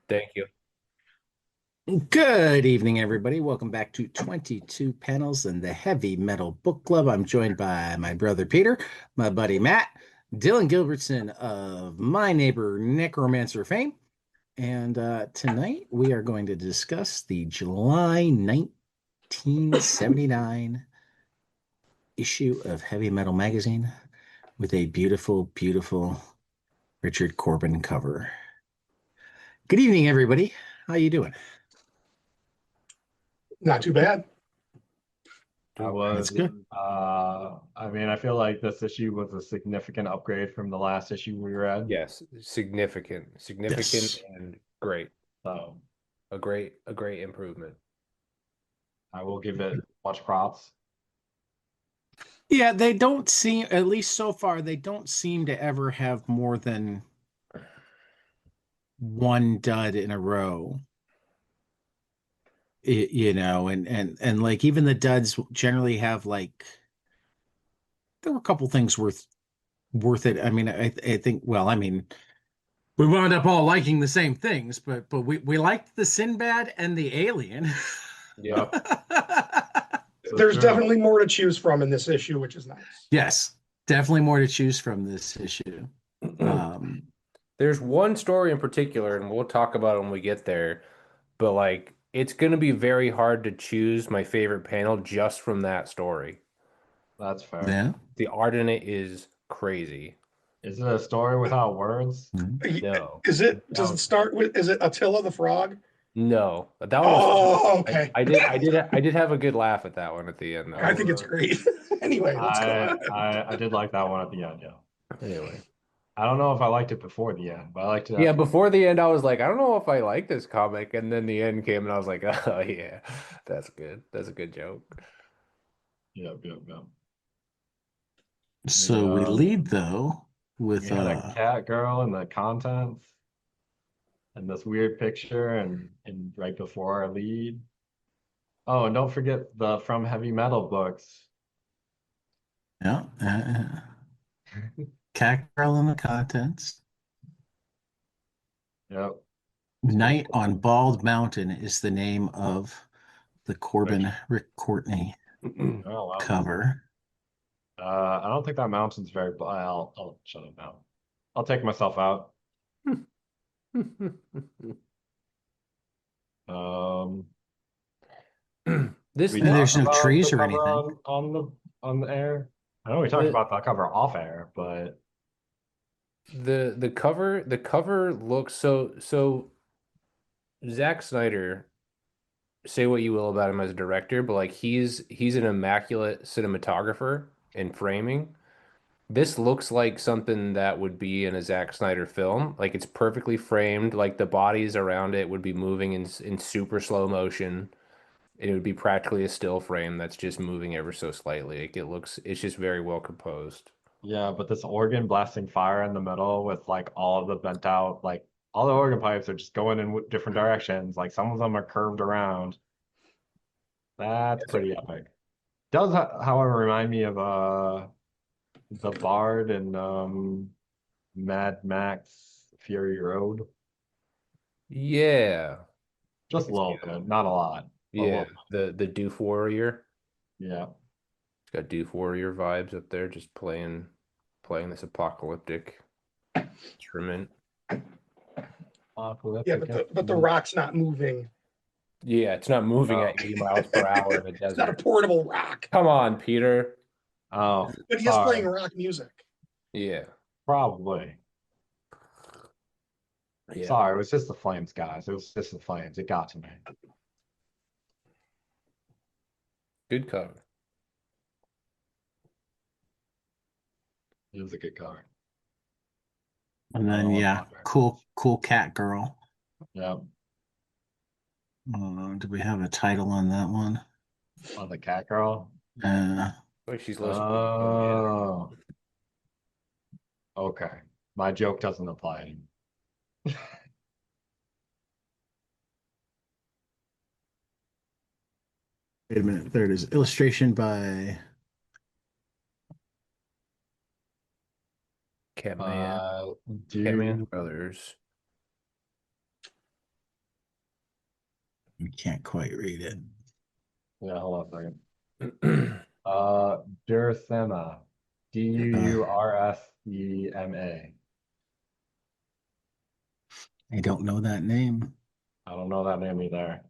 Thank you. Good evening, everybody. Welcome back to 22 Panels in the Heavy Metal Book Club. I'm joined by my brother Peter, my buddy Matt, Dillon Gilbertson of My Neighbor Necromancer fame. And tonight we are going to discuss the July 1979 issue of Heavy Metal Magazine with a beautiful, beautiful Richard Corbin cover. Good evening, everybody. How you doing? Not too bad. I That's was, good. I feel like this issue was a significant upgrade from the last issue we read. Yes, significant Yes. and great. So A great improvement. I will give it much props. Yeah, they don't seem, at least so far, they don't seem to ever have more than one dud in a row. And like even the duds generally have like there were a couple things worth it. I mean, I think well, I mean, we wound up all liking the same things, but we liked the Sinbad and the Alien. Yeah. So There's true. definitely more to choose from in this issue, which is nice. Yes, definitely more to choose from this issue. Um, There's one story in particular, and we'll talk about it when we get there, but like it's gonna be very hard to choose my favorite panel just from that story. That's fair. yeah. The art in it is crazy. Is it a story without words? No. Does it start with, is it Attila the Frog? No. That one was Oh, I, okay. I did have a good laugh at that one at the end I though. think it's great. Anyway, let's go I, on. I I did like that one at the end, yeah. Anyway. I don't know if I liked it before the end, but I liked it Yeah, after. before the end, I was like, I don't know if I like this comic. And then the end came and I was like, oh yeah, that's good. That's a good joke. Yeah, yeah, yeah. The So we lead though with yeah, the cat girl and the contents and this weird picture and right before our lead. Oh, and don't forget the From Heavy Metal books. yeah, Cat Girl and the Contents. Yep. Night on Bald Mountain is the name of the Corbin Picture. Rick Courtney Oh wow. cover. I don't think that mountain's very I'll shut it down. I'll take myself out. Um This we And next talk there's no about the trees or cover anything. on the air. I know we talked the about the cover off air, but the cover looks so Zack Snyder, say what you will about him as a director, but like he's an immaculate cinematographer and framing. This looks like something that would be in a Zack Snyder film. Like it's perfectly framed, like the bodies around it would be moving in super slow motion. It would be practically a still frame that's just moving ever so slightly. Like it's just very well composed. yeah, but this organ blasting fire in the middle with like all of the bent out, like all the organ pipes are just going in different directions. Like some of them are curved around. That's Yes, sir. pretty epic. Does, however, remind me of the Bard and Mad Max Fury Road. Yeah. I Just a can see little that. bit, not a lot, but a Yeah, little. the Doof Warrior. Yeah. It's got Doof Warrior vibes up there, just playing this apocalyptic instrument. Yeah, Apocalyptic. but the rock's not moving. Yeah, it's not moving Oh, at 80 miles per hour in the It's not a desert. portable rock, Come on, Peter. oh, but he is playing sorry. rock music. Yeah, Probably. yeah. Sorry, it was just the flames, guys. It was just the flames. It got to me. Good cover. It was a good cover. And then Oh, yeah, wonder. cool cat girl. Yeah. Do we have a title on that one? Oh, the cat girl. Uh, Like she's listening to the man. Oh, okay. My joke doesn't apply anymore. Wait a minute. There it is. Illustration by Catman. Uh, Catman do Brothers. You can't quite read it. Yeah, hold on a second. Dursema. Dursema. I don't know that name. I don't know that name either.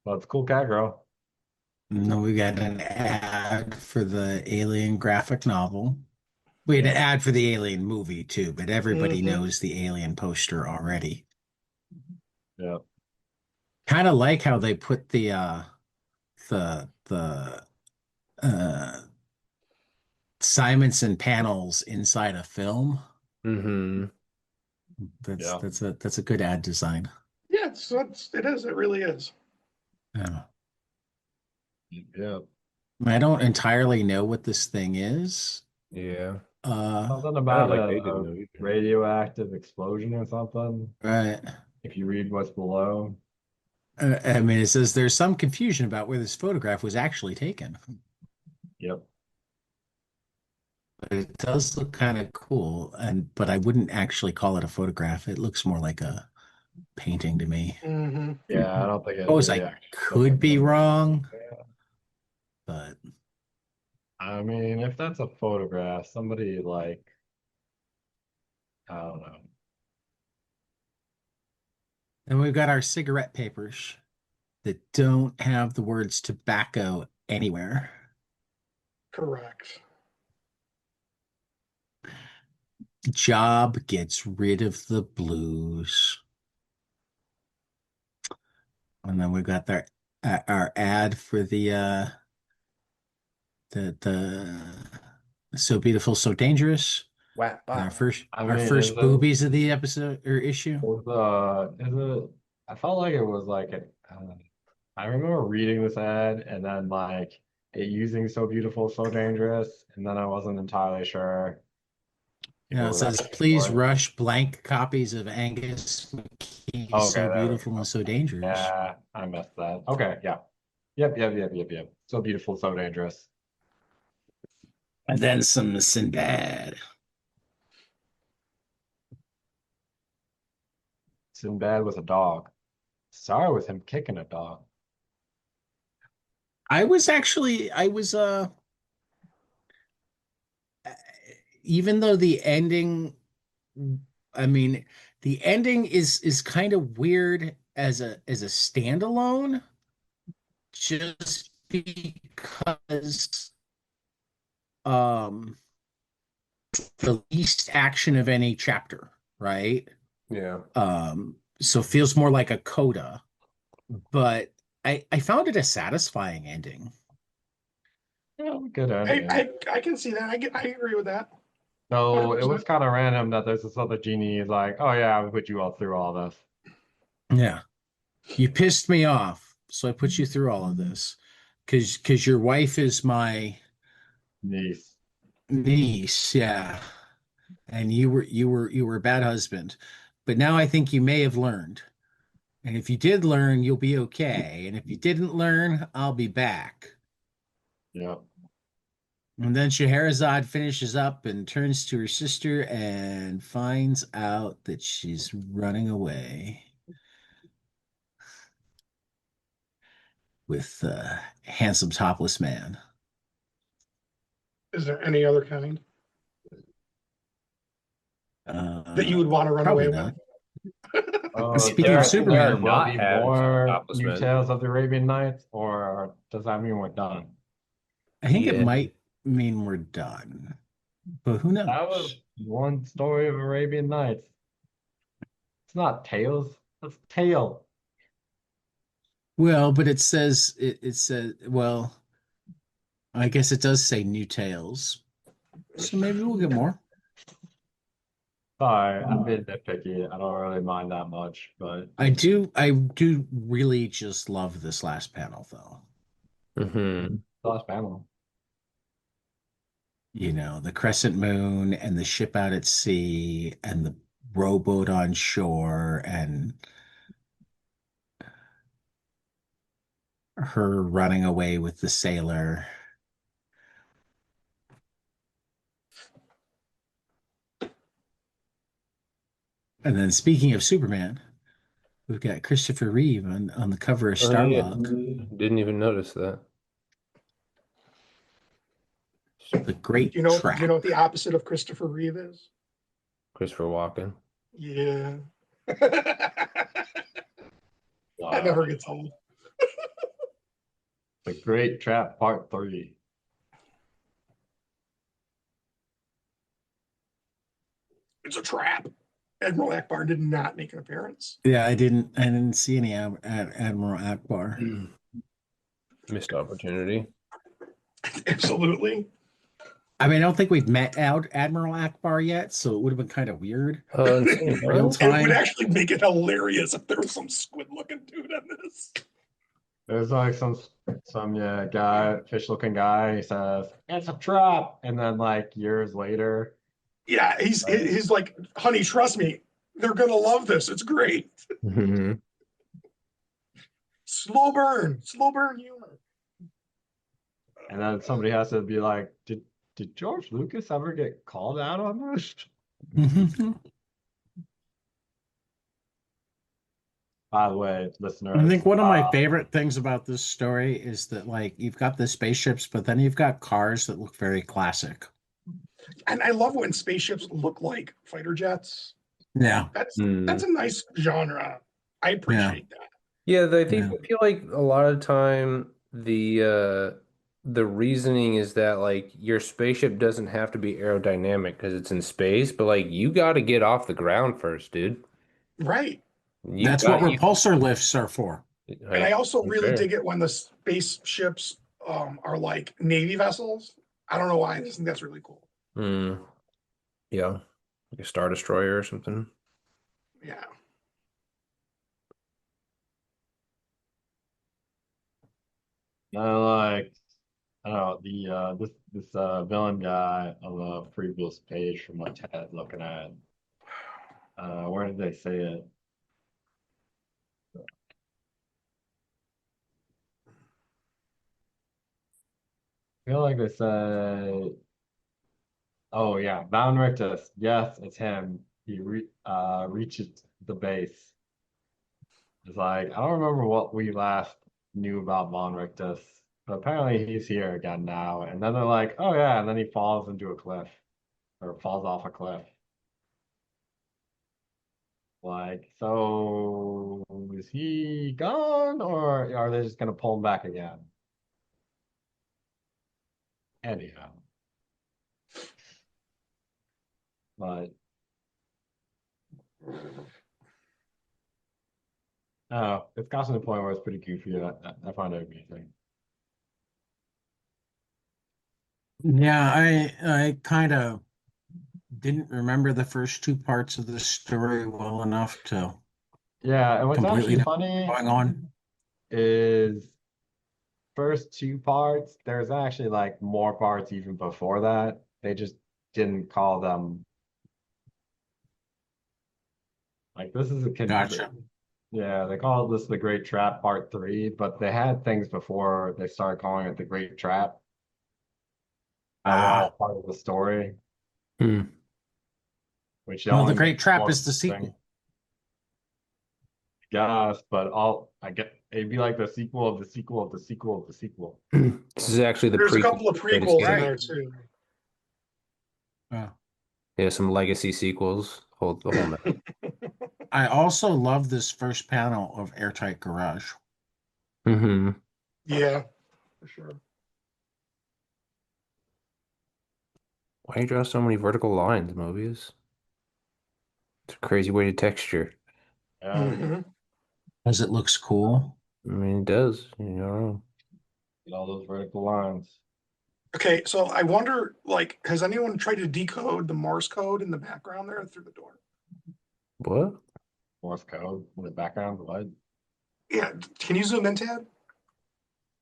But it's a cool cat girl. No, we got an ad for the Alien graphic novel. We had an Yeah. ad for the Alien movie too, but everybody Mhm. knows the Alien poster already. Yeah. Kind of like how they put the uh Simonson panels inside a film. Hmm. That's Yeah. that's a that's a good ad design. Yeah, it is. It really is. Yeah. Yeah. I don't entirely know what this thing is. Yeah. Something I don't about like they didn't a know either. radioactive explosion or something. Right. If you read what's below. I mean, it says there's some confusion about where this photograph was actually taken, Yep. but it does look kind of cool. But I wouldn't actually call it a photograph. It looks more like a painting to me. Hmm. Yeah, I don't think it Suppose really I actually looks could like be that. wrong, but I mean, if that's a photograph, somebody like, I don't know. then we've got our cigarette papers that don't have the words tobacco anywhere. Correct. Job gets rid of the blues. And then we've got our ad for the so beautiful, so dangerous. Whap, And bop. I our mean, first boobies of the episode or issue. is it, I felt like it was like, I remember reading this ad and then like it using so beautiful, so dangerous. And then I wasn't entirely sure You if it know, it was says, actually please for it. rush blank copies of Angus McKee's Okay, So there we Beautiful and go. So Dangerous. Yeah, I missed that. Okay, yeah. Yep. So beautiful, so dangerous. And then some Sinbad. Sinbad with a dog. Sorry with him kicking a dog. I was even though the ending, I mean, the ending is kind of weird as a standalone, just because um the least action of any chapter, right? Yeah. So it feels more like a coda, but I found it a satisfying ending. Yeah, good I, ending. I I can see that. I agree with that. So it was 100%. kind of random that there's this other genie is like, oh yeah, I put you all through all this. Yeah. You pissed me off, so I put you through all of this. Because your wife is my Niece. niece, yeah. And you were a bad husband. But now I think you may have learned. And if you did learn, you'll be okay. And if you didn't learn, I'll be back. Yeah. And then Scheherazade finishes up and turns to her sister and finds out that she's running away with a handsome topless man. Is there any other kind that you Uh, would want to run Probably away with? not. Speaking of There Superman, will Not be have more topless new men. Tales of the Arabian Nights, or does that mean we're done? I think it Yeah. might mean we're done, but who That was knows? one story of Arabian Nights. It's not Tales, that's Tale. Well, but it says well, I guess it does say new tales, so maybe we'll get more. Sorry, I'm being nitpicky. I don't really mind that much, but I do really just love this last panel though. Hmm. the last panel. You know, the crescent moon and the ship out at sea and the rowboat on shore and her running away with the sailor. And then speaking of Superman, We've got Christopher Reeve on the cover of Oh, yeah. Starlog. Didn't even notice that. The Great Do you Trap. know what the opposite of Christopher Reeve is? Christopher Walken. Yeah. That Wow. never gets old. The Great Trap Part 3. It's a trap. Admiral Akbar did not make an appearance. Yeah, I didn't see any Admiral Akbar. Missed opportunity. Absolutely. I mean, I don't think we've met out Admiral Akbar yet, so it would have been kind of weird. Insane, huh? Real It time. would actually make it hilarious if there was some squid looking dude on this. There's like some yeah guy, fish looking guy. He says it's a trap, and then like years later, Yeah, he's like, honey, trust me, they're gonna love this. It's great. Mhm. Slow burn humor. and then somebody has to be like, did George Lucas ever get called out on this? By the way, listeners, I think one of my favorite things about this story is that like you've got the spaceships, but then you've got cars that look very classic. And I love when spaceships look like fighter jets. Yeah. That's Mm. a nice genre. I appreciate that. Yeah, I think Yeah. I feel like a lot of time the reasoning is that like your spaceship doesn't have to be aerodynamic because it's in space, but like you got to get off the ground first, dude. Right. You That's what got you. repulsor lifts are for. And I also really fair. dig it when the spaceships are like Navy vessels. I don't know why. I just think that's really cool. Mm, yeah, like a Star Destroyer or something. Yeah. like I don't know this villain guy on the previous page from what Ted looking at. Where did they say it? I feel like they say, oh yeah, Bound Rictus. Yes, it's him. He reaches the base. It's like I don't remember what we last knew about Von Rictus, but apparently he's here again now. And then they're like, oh yeah, and then he falls into a cliff or falls off a cliff. Like, so is he gone or are they just gonna pull him back again? Anyhow, but it's gotten to the point where it's pretty goofy. I find it amusing. Yeah, I kind of didn't remember the first two parts of the story well enough to Yeah, and what's completely actually know funny what's going on. is first two parts, there's actually like more parts even before that. They just didn't call them like this is a kid. Gotcha. Yeah, they call this the Great Trap Part 3, but they had things before they started calling it the Great Trap that were all Ah, part of the story, Hmm. which well, the only makes Great Trap more is the interesting. sequel. Yes, but all I get it'd be like the sequel of the sequel of the sequel of the sequel. This is actually the There's a prequel couple of to Greatest prequels in Game. Right. there too. Uh, Yeah, some legacy sequels. Hold the whole night. I also love this first panel of Airtight Garage. Hmm. Yeah, for sure. Why do you draw so many vertical lines, Mobius? It's a crazy way to texture. Yeah, Hmm. Because it looks cool. I mean, it does. You know. get all those vertical lines. Okay, so I wonder, like, has anyone tried to decode the Morse code in the background there through the door? What? Morse code in the background, what? Yeah, can you zoom in, Tad?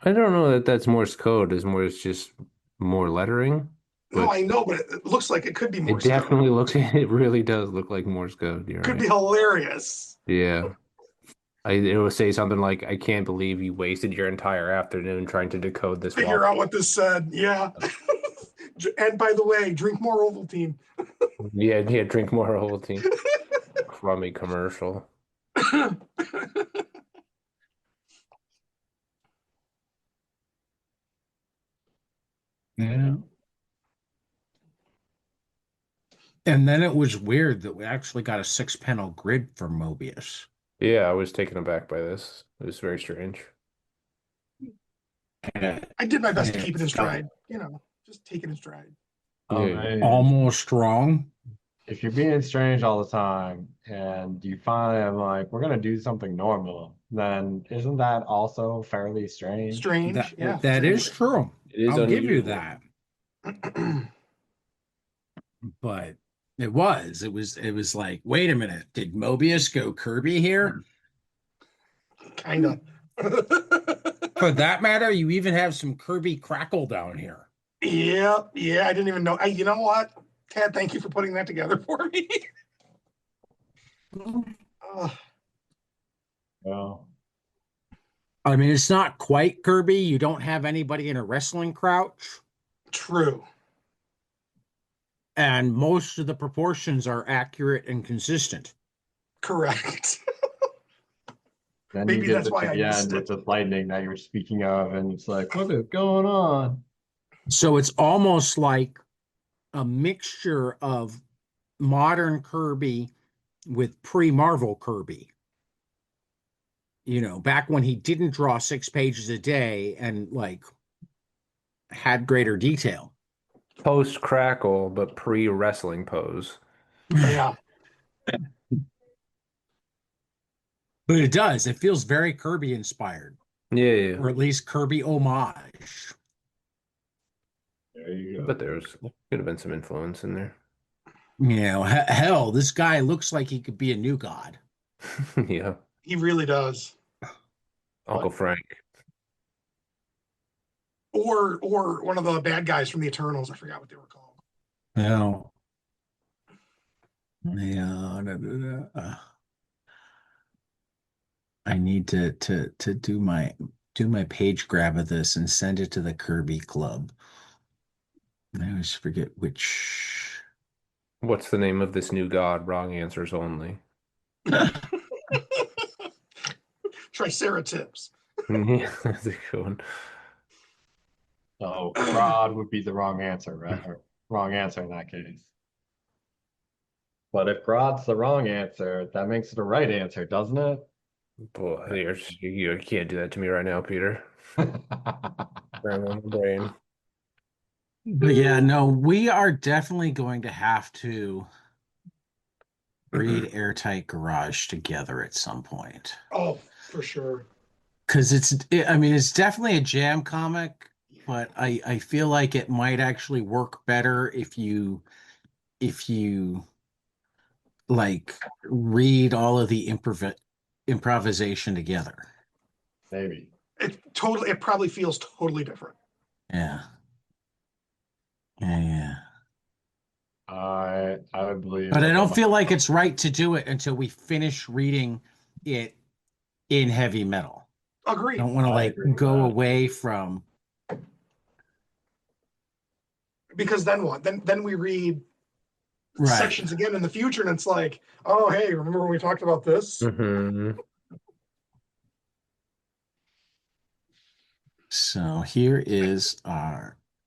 I don't know that that's Morse code. It's just more lettering, No, but I know, but it looks like it could be it Morse code. definitely looks. It really does look like Morse code. You're Could right. be hilarious. Yeah. It would say something like, "I can't believe you wasted your entire afternoon trying to decode this wall." Figure out what this said. Yeah. And by the way, drink more Ovaltine. Yeah, yeah. Drink more Ovaltine. Crummy commercial. Yeah. And then it was weird that we actually got a 6 panel grid for Mobius. Yeah, I was taken aback by this. It was very strange. And I did my best to it keep it in felt stride. Just take it in stride. Oh Yeah. man, almost wrong. if you're being strange all the time and you find like we're gonna do something normal, then isn't that also fairly strange? Strange. Yeah, That is exactly. true. It is I'll give you unusual. that. But it was like, wait a minute, did Mobius go Kirby here? Kind of. For that matter, you even have some Kirby crackle down here. Yeah, I didn't even know. You know what, Ted? Thank you for putting that together for me. Well, I mean, it's not quite Kirby. You don't have anybody in a wrestling crouch, True. and most of the proportions are accurate and consistent. Correct. then you Maybe get that's to why I the missed end with it. the lightning that you were speaking of, and it's like, what is going on? So it's almost like a mixture of modern Kirby with pre-Marvel Kirby. Back when he didn't draw 6 pages a day and like had greater detail. Post crackle, but pre wrestling pose. Yeah. But it does. It feels very Kirby inspired, Yeah. or at least Kirby homage. There you But go. there's could have been some influence in there. Hell, this guy looks like he could be a new god. Yeah. He really does. Uncle But Frank. Or one of the bad guys from the Eternals. I forgot what they were called. Yeah. Yeah. I need to do my page grab of this and send it to the Kirby Club. I always forget which. What's the name of this new god? Wrong answers only. Triceratops. Yeah, that's a good one. so Rod would be the wrong answer, right? Or wrong answer in that case. But if Rod's the wrong answer, that makes it a right answer, doesn't it? Boy, you can't do that to me right now, Peter. I'm on the brain. But yeah, no, we are definitely going to have to read Airtight Garage together at some point. Oh, for sure. Because I mean, it's definitely a jam comic, but I feel like it might actually work better if you like read all of the improvisation together. Maybe. It probably feels totally different. Yeah. Yeah. I would believe But I that don't feel like it's right to do it until we finish reading it in heavy metal. I Agreed. don't want to I like agree with go that. away from. Because then what? Then we read Right. sections again in the future, and it's like, oh, hey, remember when we talked about this? Mm-hmm. So here is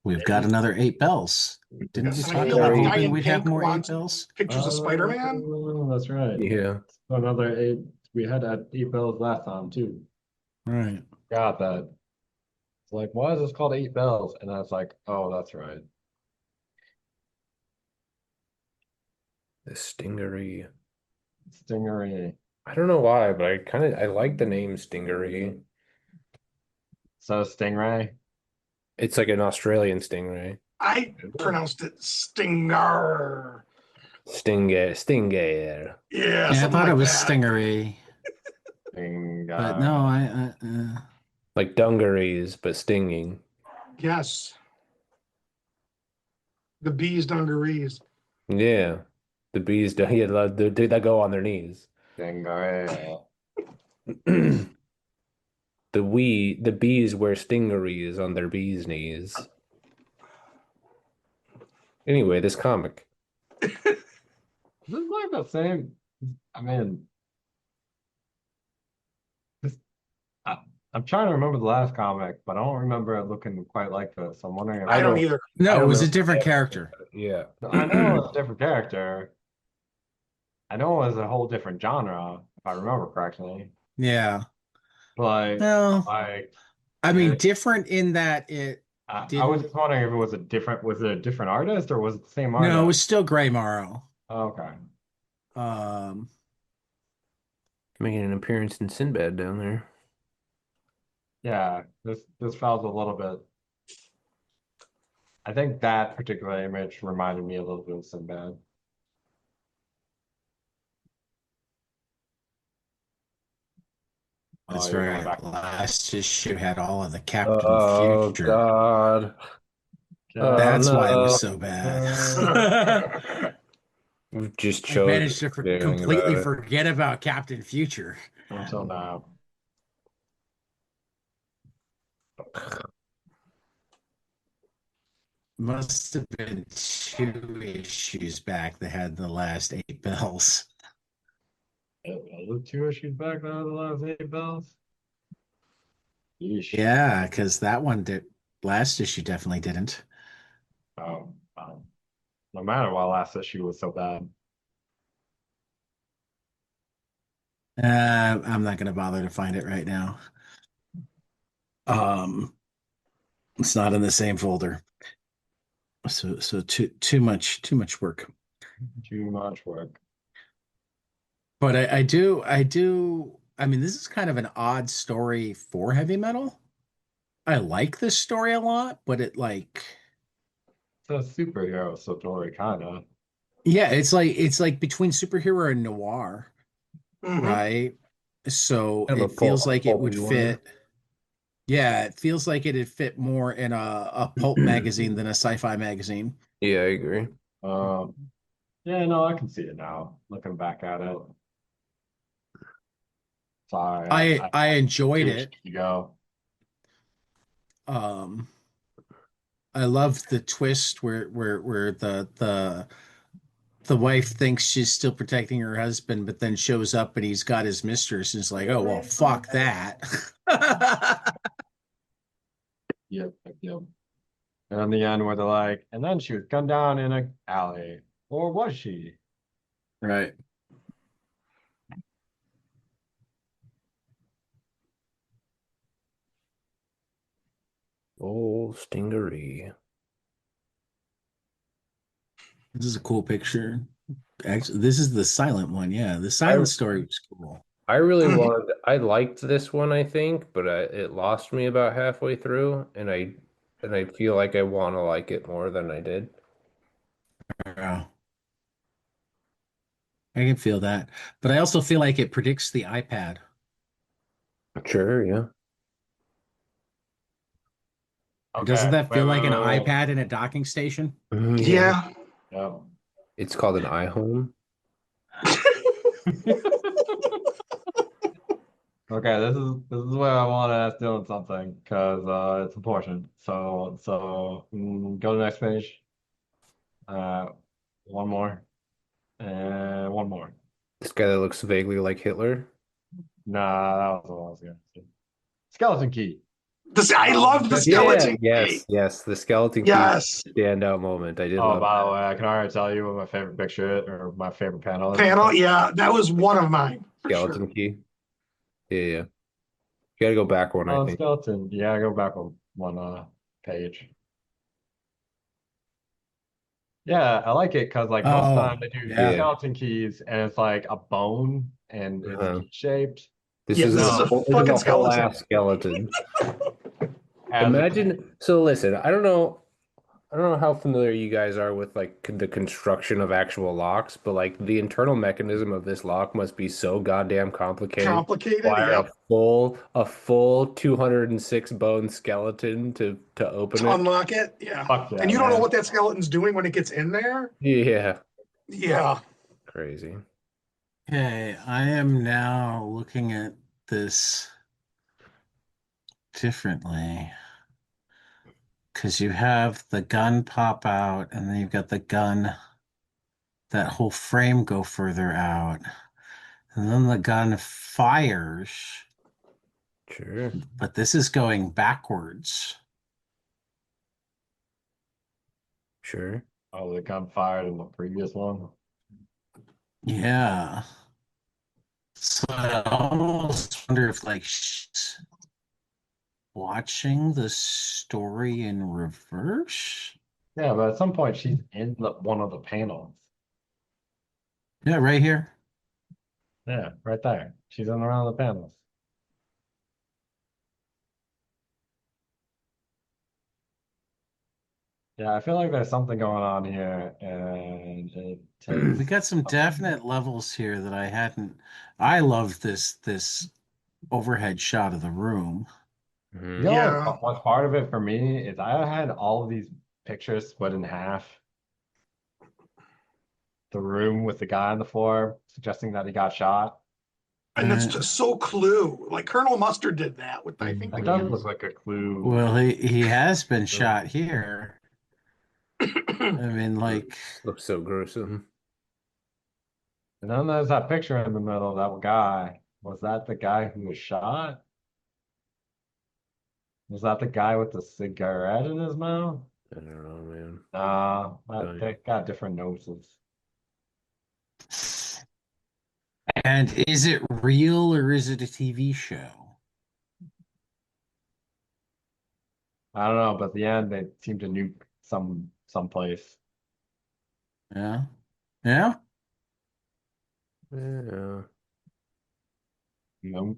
we've got another 8 bells. Didn't we Yes, and I talk feel about like the guy hoping in we'd have pink more 8 wants bells? pictures of Spider-Man. That's right. Yeah. Another 8. We had 8 bells last time too. Right. Got that. It's like, why is this called 8 bells? And I was like, oh, that's right. The Stingery. Stingery. I don't know why, but I like the name Stingery. So Stingray. It's like an Australian stingray. I pronounced it Stinger. Stinger. Yeah, Yeah, I something thought like it was that. Stingery, but no, Like dungarees, but stinging. Yes, the bees dungarees. Yeah. The bees do yeah, they go on their knees. Stingray. The bees wear stingeries on their bees' knees. Anyway, this comic. This is like the same. I mean, I'm trying to remember the last comic, but I don't remember it looking quite like this. I'm wondering if I I don't don't. either. I No, it don't was a know. different character. Yeah. I know it was a different character. I know it was a whole different genre, if I remember correctly. Yeah. But Well, like, I mean, it, different in that it I was didn't. just wondering if it was was it a different artist or was it the same No, it artist? was still Gray Morrow. Okay. Um, Making an appearance in Sinbad down there. Yeah, this felt a little bit. I think that particular image reminded me a little bit of Sinbad. Oh, that's you're going right. back. Last issue had all of the Captain Oh Future. God. Oh That's why it was no. so bad. We've just I chosen managed to anything about completely it. forget about Captain Future. Until now. Must have been 2 issues back that had the last 8 bells. The 2 issues back now, the last 8 bells. Yeesh. Yeah, because that one did. Last issue definitely didn't. Oh, no matter why last issue was so bad. I'm not going to bother to find it right now. Um, it's not in the same folder. So too much work. Too much work. But I mean, this is kind of an odd story for heavy metal. I like this story a lot, but It's a superhero story, kind of. yeah, it's like between superhero and noir, Mhm. right? So Kind of it a feels like it pulpy would one. fit. Yeah, it feels like it'd fit more in a pulp magazine than a sci-fi magazine. Yeah, I agree. Um, yeah, no, I can see it now. Looking back at it. Sorry, I enjoyed years it. ago. Um, I love the twist where the wife thinks she's still protecting her husband, but then shows up and he's got his mistress and is like, oh well, fuck that. Yep, yep. And in the end, where they're like, and then she was gunned down in a alley, or was she? Right. Oh, Stingery. This is a cool picture. Actually, this is the silent one. Yeah, the I silent story was cool. I really Mhm. wanted. I liked this one, I think, but it lost me about halfway through, and I feel like I want to like it more than I did. Wow. I can feel that. But I also feel like it predicts the iPad. Sure, yeah. Doesn't Okay, that wait, feel wait, like an wait, wait. iPad in a docking station? Yeah. Yeah. Yep. It's called an iHome. Okay, this is where I want to ask Dylan something because it's important. Go to the next page. Uh, one more and one more. This guy that looks vaguely like Hitler. Nah, that was what I was gonna say. Skeleton Key. I love the Yeah, skeleton key. yes. The skeleton key Yes. standout moment. I did Oh, love by the that. way, I can already tell you what my favorite picture or my favorite panel is. Panel. Yeah, that was one of mine for sure. Skeleton key. Yeah, yeah. You gotta go back one, I Oh, think. skeleton. Yeah, go back one page. Yeah, I like it because like most of the Oh, time they do yeah. Yeah. skeleton keys and it's like a bone and it's Uh-huh. key shaped. This Yeah, is this is a this is fucking a whole skeleton. ass skeleton. As a key. Imagine, so listen, I don't know how familiar you guys are with like the construction of actual locks, but like the internal mechanism of this lock must be so goddamn complicated. Complicated. Require Yep. a full 206 bone skeleton to open To it. unlock it. Yeah. Fuck yeah, And you don't know man. what that skeleton's doing when it gets in there. Yeah, Yeah. crazy. Okay, I am now looking at this differently because you have the gun pop out and then you've got the gun, that whole frame go further out, and then the gun fires. Sure. but this is going backwards. Sure. Oh, the gun fired in the previous one. Yeah. So I almost wonder if like she's watching the story in reverse. Yeah, but at some point she's in one of the panels. Yeah, right here. Yeah, right there. She's in around the panels. Yeah, I feel like there's something going on here, and it We takes. got some definite levels here that I hadn't. I love this overhead shot of the room. You Mhm. know Yeah. what's part of it for me is I had all of these pictures split in half. The room with the guy on the floor suggesting that he got shot. And that's Uh, just so Clue. Like Colonel Mustard did that with, I think, It the does look kids. like a clue. well, he has been shot here. I mean, like, Looks so gruesome. And then there's that picture in the middle, that guy. Was that the guy who was shot? Was that the guy with the cigarette in his mouth? I don't know, man. They got different noses. and is it real or is it a TV show? I don't know, but at the end they seem to nuke some place. Yeah. Yeah. Yeah. You know?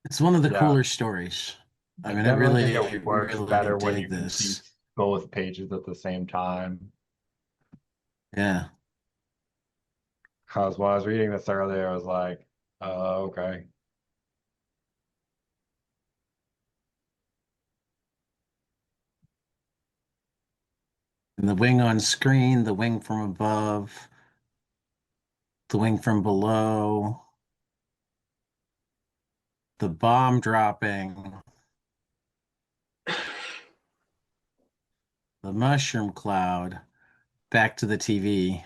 It's one of the Yeah, cooler stories. I I mean, I definitely think really, it works really better when dig you can see this. both pages at the same time. Yeah. Because when I was reading this earlier, I was like, okay. And the wing on screen, the wing from above, the wing from below, the bomb dropping, the mushroom cloud, back to the TV,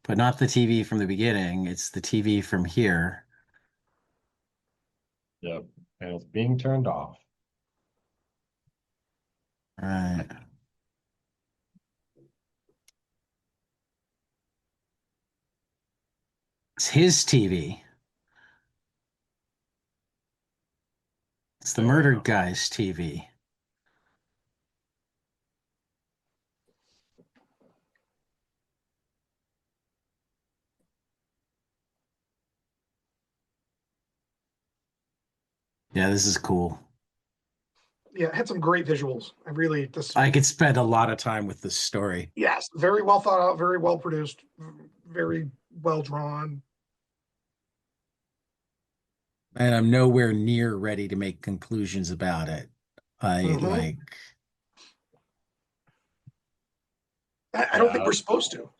but not the TV from the beginning. It's the TV from here. Yep. And it's being turned off. Right. It's his TV. It's the There you murdered go. guy's TV. Yeah, this is cool. Yeah, it had some great visuals. I really this I could spend a lot of time with this story. yes, very well thought out, very well produced, very well drawn. And I'm nowhere near ready to make conclusions about it. I Hmm. like, I don't think Yeah, we're supposed to.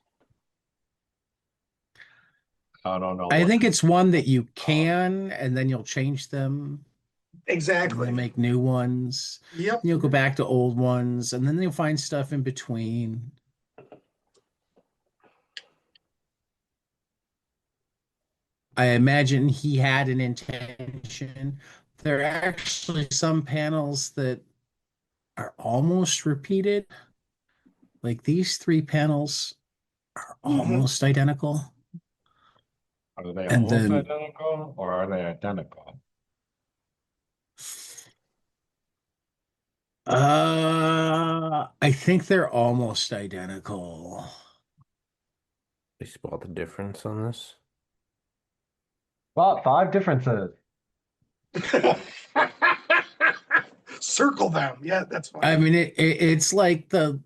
I don't know I what think to it's one that you uh, can, and then you'll change them, and you'll Exactly. make new ones, Yep. and you'll go back to old ones, and then you'll find stuff in between. I imagine he had an intention. There are actually some panels that are almost repeated. Like these three panels are Hmm. almost identical. are they And almost then identical or are they identical? I think they're almost identical. They spot the difference on this. Well, five differences. Circle them. Yeah, that's I funny. mean it's like the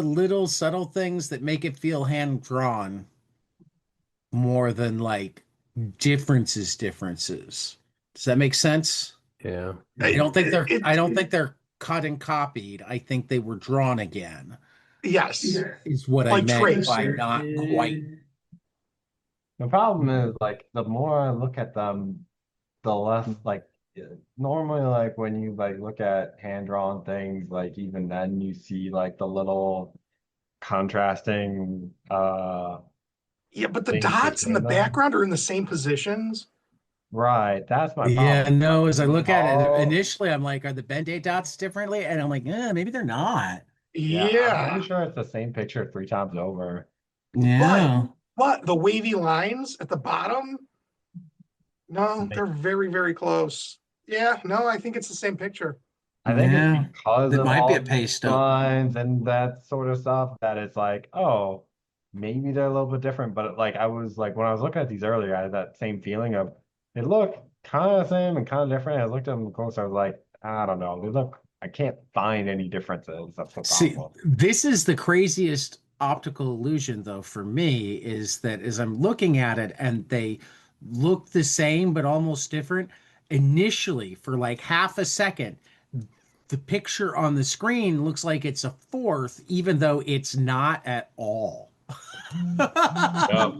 little subtle things that make it feel hand drawn more than like differences. Does that make sense? Yeah. I It, don't think they're it, I don't think they're cut and copied. I think they were drawn again, yes, is what I like meant by traced. not quite. The problem is like the more I look at them, the less like normally like when you like look at hand drawn things, like even then you see like the little contrasting Yeah, but the things dots in the between them. background are in the same positions. Right, that's my Yeah, problem. no, as I look at it, Oh, initially I'm like, are the Ben-Day dots differently? And I'm like, maybe they're not. yeah, I'm pretty Yeah, sure it's the same picture 3 times over. but Yeah. the wavy lines at the bottom, no, And they're very, very close. Yeah, no, I think it's the same picture. I think it's Yeah. because That of might be a all the paste up. lines and that sort of stuff that it's like, oh, maybe they're a little bit different. But like I was like when I was looking at these earlier, I had that same feeling of they look kind of the same and kind of different. I looked at them closer, I was like, I don't know. They look, I can't find any differences. That's the See, problem. this is the craziest optical illusion, though, for me, is that as I'm looking at it and they look the same but almost different, initially, for like half a second, the picture on the screen looks like it's a fourth, even though it's not at all. Yep.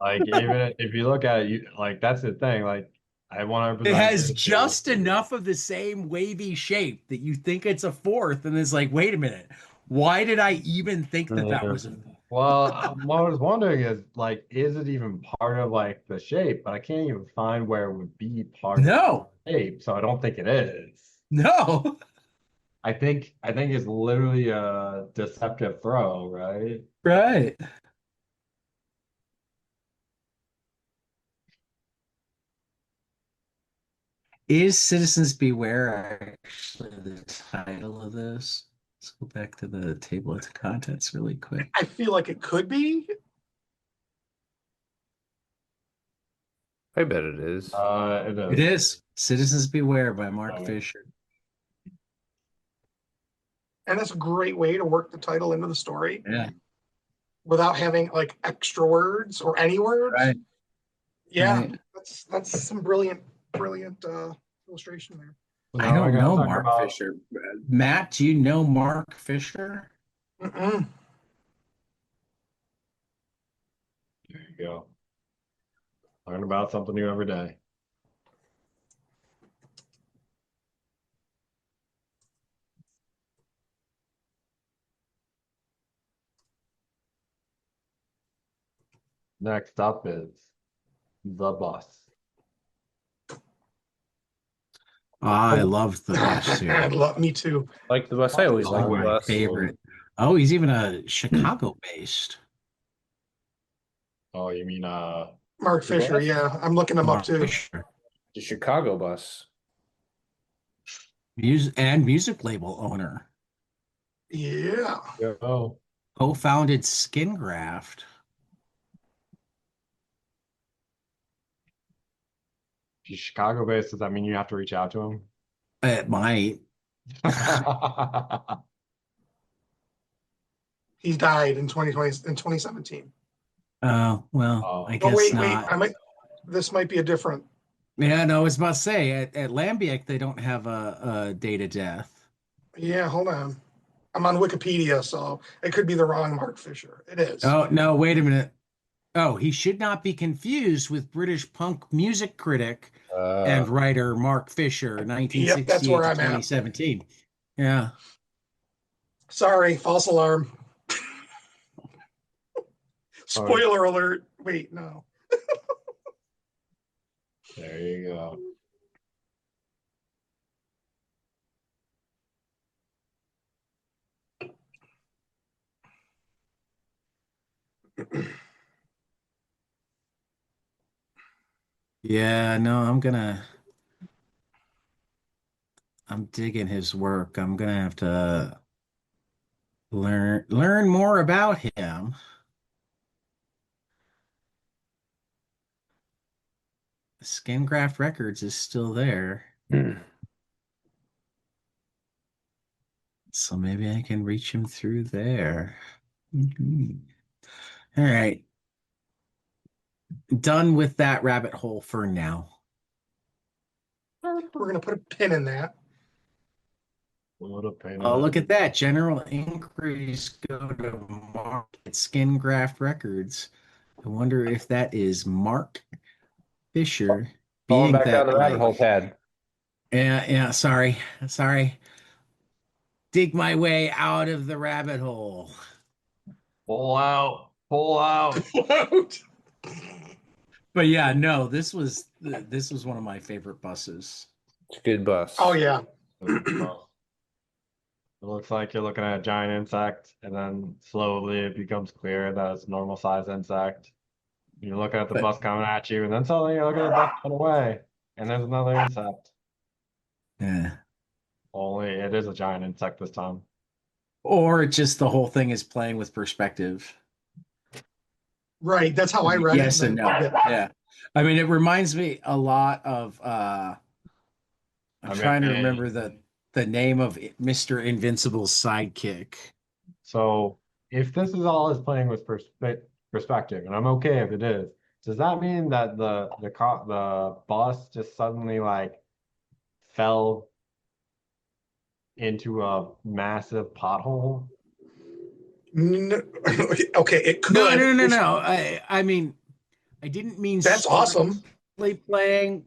Like even if you look at it, you like that's the thing. Like I It 100% has agree with you. just enough of the same wavy shape that you think it's a fourth, and it's like, wait a minute, why did I even think that that Yeah. was a Well, what I was wondering is like, is it even part of like the shape? But I can't even find where it would be part of no, the shape, so I don't think it is. no, I think it's literally a deceptive throw, right? right? Is Citizens Beware actually the title of this? Let's go back to the table of contents really quick. I feel like it could be. I bet it is. It It is. is Citizens Beware by Mark Oh, Fisher. And that's a great way to work the title into the story Yeah, without having like extra words or any words. right, Yeah, right. that's some brilliant illustration there. so I now we're don't gonna know talk Mark about. Fisher. Matt, do you know Mark Fisher? Mm-mm. There you go. Learn about something new every day. Next up is the bus. I love the bus I here. love me too. Like the bus, I Bus is always It's one like of the my bus. favorite. Oh, he's even a Chicago based Oh, you mean Mark The Fisher, bus? yeah, I'm looking him up Mark too. Fisher. The Chicago bus. Music label owner. Yeah, oh, Co-founded Skin Graft. if he's Chicago based, does that mean you have to reach out to him? It might. he died in 2020 in 2017. Well, I Oh, Oh guess wait, not. I might. This might be a different. Yeah, no, I was about to say at Lambiek they don't have a date of death. Yeah, hold on. I'm on Wikipedia, so it could be the wrong Mark Fisher. It is. Oh, no, wait a minute. Oh, he should not be confused with British punk music critic and Uh, writer Mark Fisher, Yep, that's 1968 where to I'm at. 2017. Yeah. Sorry, false alarm. oh, Spoiler alert. Wait, no. there you go. Yeah, no, I'm digging his work. I'm gonna have to learn more about him. Skin Graft Records is still there, so maybe I can reach him through there. Mhm. All right, done with that rabbit hole for now. We're gonna put a pin in that. What a pain in Oh, the. look at that. General inquiries go to Mark at Skin Graft Records. I wonder if that is Mark Fisher, falling being back down that the rabbit hole like, pad. yeah, sorry. Dig my way out of the rabbit hole. Pull out. Pull out. But yeah, no, this was one of my favorite buses. It's a good bus. Oh yeah. It looks like you're looking at a giant insect, and then slowly it becomes clear that it's a normal size insect. You're looking at the But bus coming at you, and then suddenly you're looking at the bus coming away, and there's another insect. yeah. Only it is a giant insect this time. Or just the whole thing is playing with perspective. Right. That's how I read it. Yes and no. Yeah. I mean, it reminds me a lot of I'm trying to remember the name of Mr. Invincible's sidekick. So if this is all is playing with perspective, and I'm okay if it is, does that mean that the bus just suddenly like fell into a massive pothole? No, okay, it could. No. I mean, I didn't mean That's awesome. Playing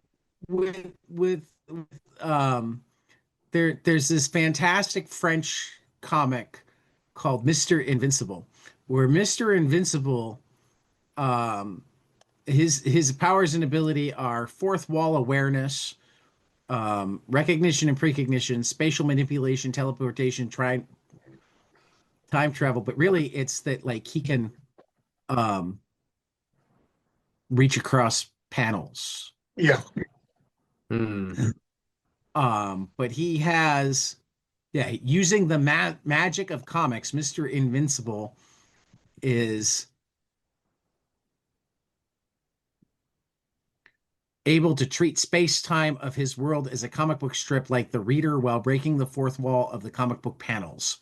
with there's this fantastic French comic called Mr. Invincible, where Mr. Invincible, his powers and ability are fourth wall awareness, recognition and precognition, spatial manipulation, teleportation, time travel. But really, it's that like he can reach across panels. Yeah. But he has, using the magic of comics, Mr. Invincible is able to treat space-time of his world as a comic book strip like the reader while breaking the fourth wall of the comic book panels.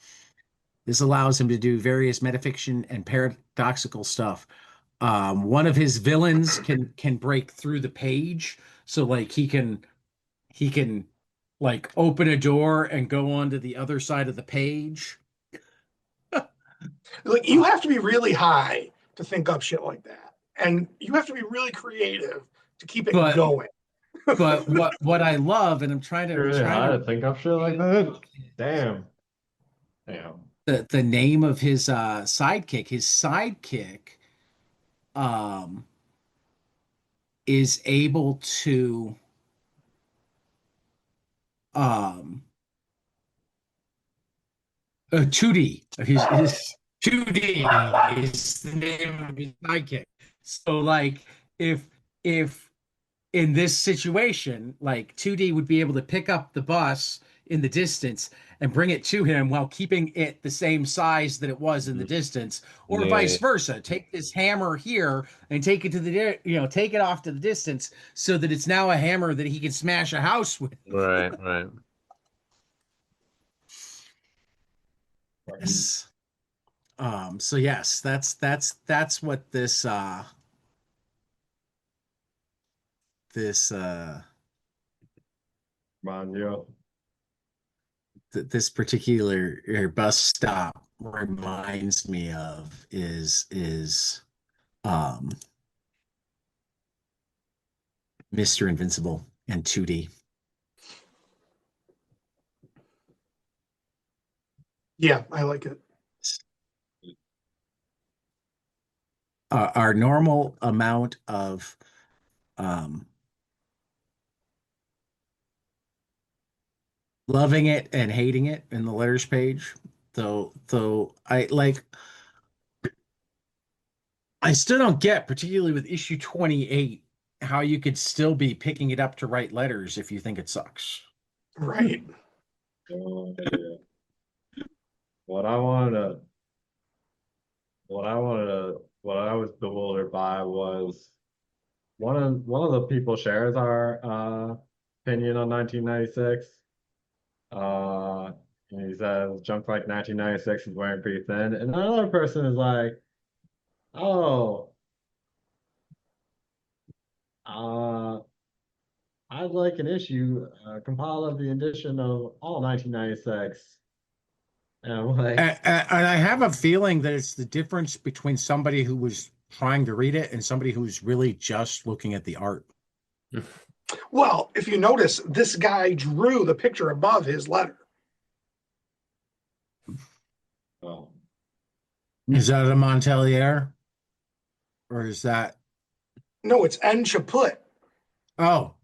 This allows him to do various metafiction and paradoxical stuff. One of his villains can break through the page, so like he can like open a door and go onto the other side of the page. Like you have to be really high to think up shit like that, and you have to be really creative to keep it going. But what I love, and I'm trying to Really hard to think of shit like that. Damn. The name of his sidekick. His sidekick is able to 2D. His 2D is the name of his sidekick. So like if in this situation, like 2D would be able to pick up the bus in the distance and bring it to him while keeping it the same size that it was in the distance, or vice versa. Take this hammer here and take it to the, take it off to the distance so that it's now a hammer that he can smash a house with. Right. Yes. So yes, that's what this this particular bus stop reminds me of is Mr. Invincible and 2D. Yeah, I like it. Our normal amount of loving it and hating it in the letters page, though I still don't get, particularly with issue 28, how you could still be picking it up to write letters if you think it sucks. Right. What I was bewildered by was one of the people shares our opinion on 1996. And he says junk like 1996 is wearing pretty thin, and another person is like, oh, I'd like an issue compiled of the edition of all 1996. And I'm like, and I have a feeling that it's the difference between somebody who was trying to read it and somebody who's really just looking at the art. Well, if you notice, this guy drew the picture above his letter. oh, Is that a Montelier? Or is that? No, it's N. Chaput. Oh,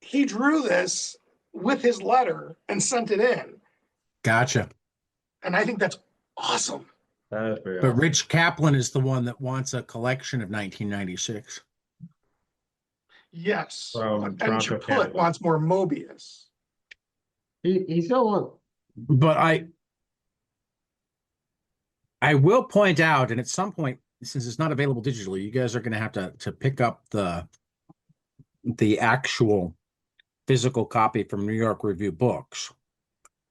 He drew this with his letter and sent it in. gotcha. And I think that's awesome. That is pretty But awesome. Rich Kaplan is the one that wants a collection of 1996. Yes. From But N. Toronto, Chaput Canada. wants more Mobius. He still wants. But I will point out, and at some point, since it's not available digitally, you guys are going to have to pick up the actual physical copy from New York Review Books.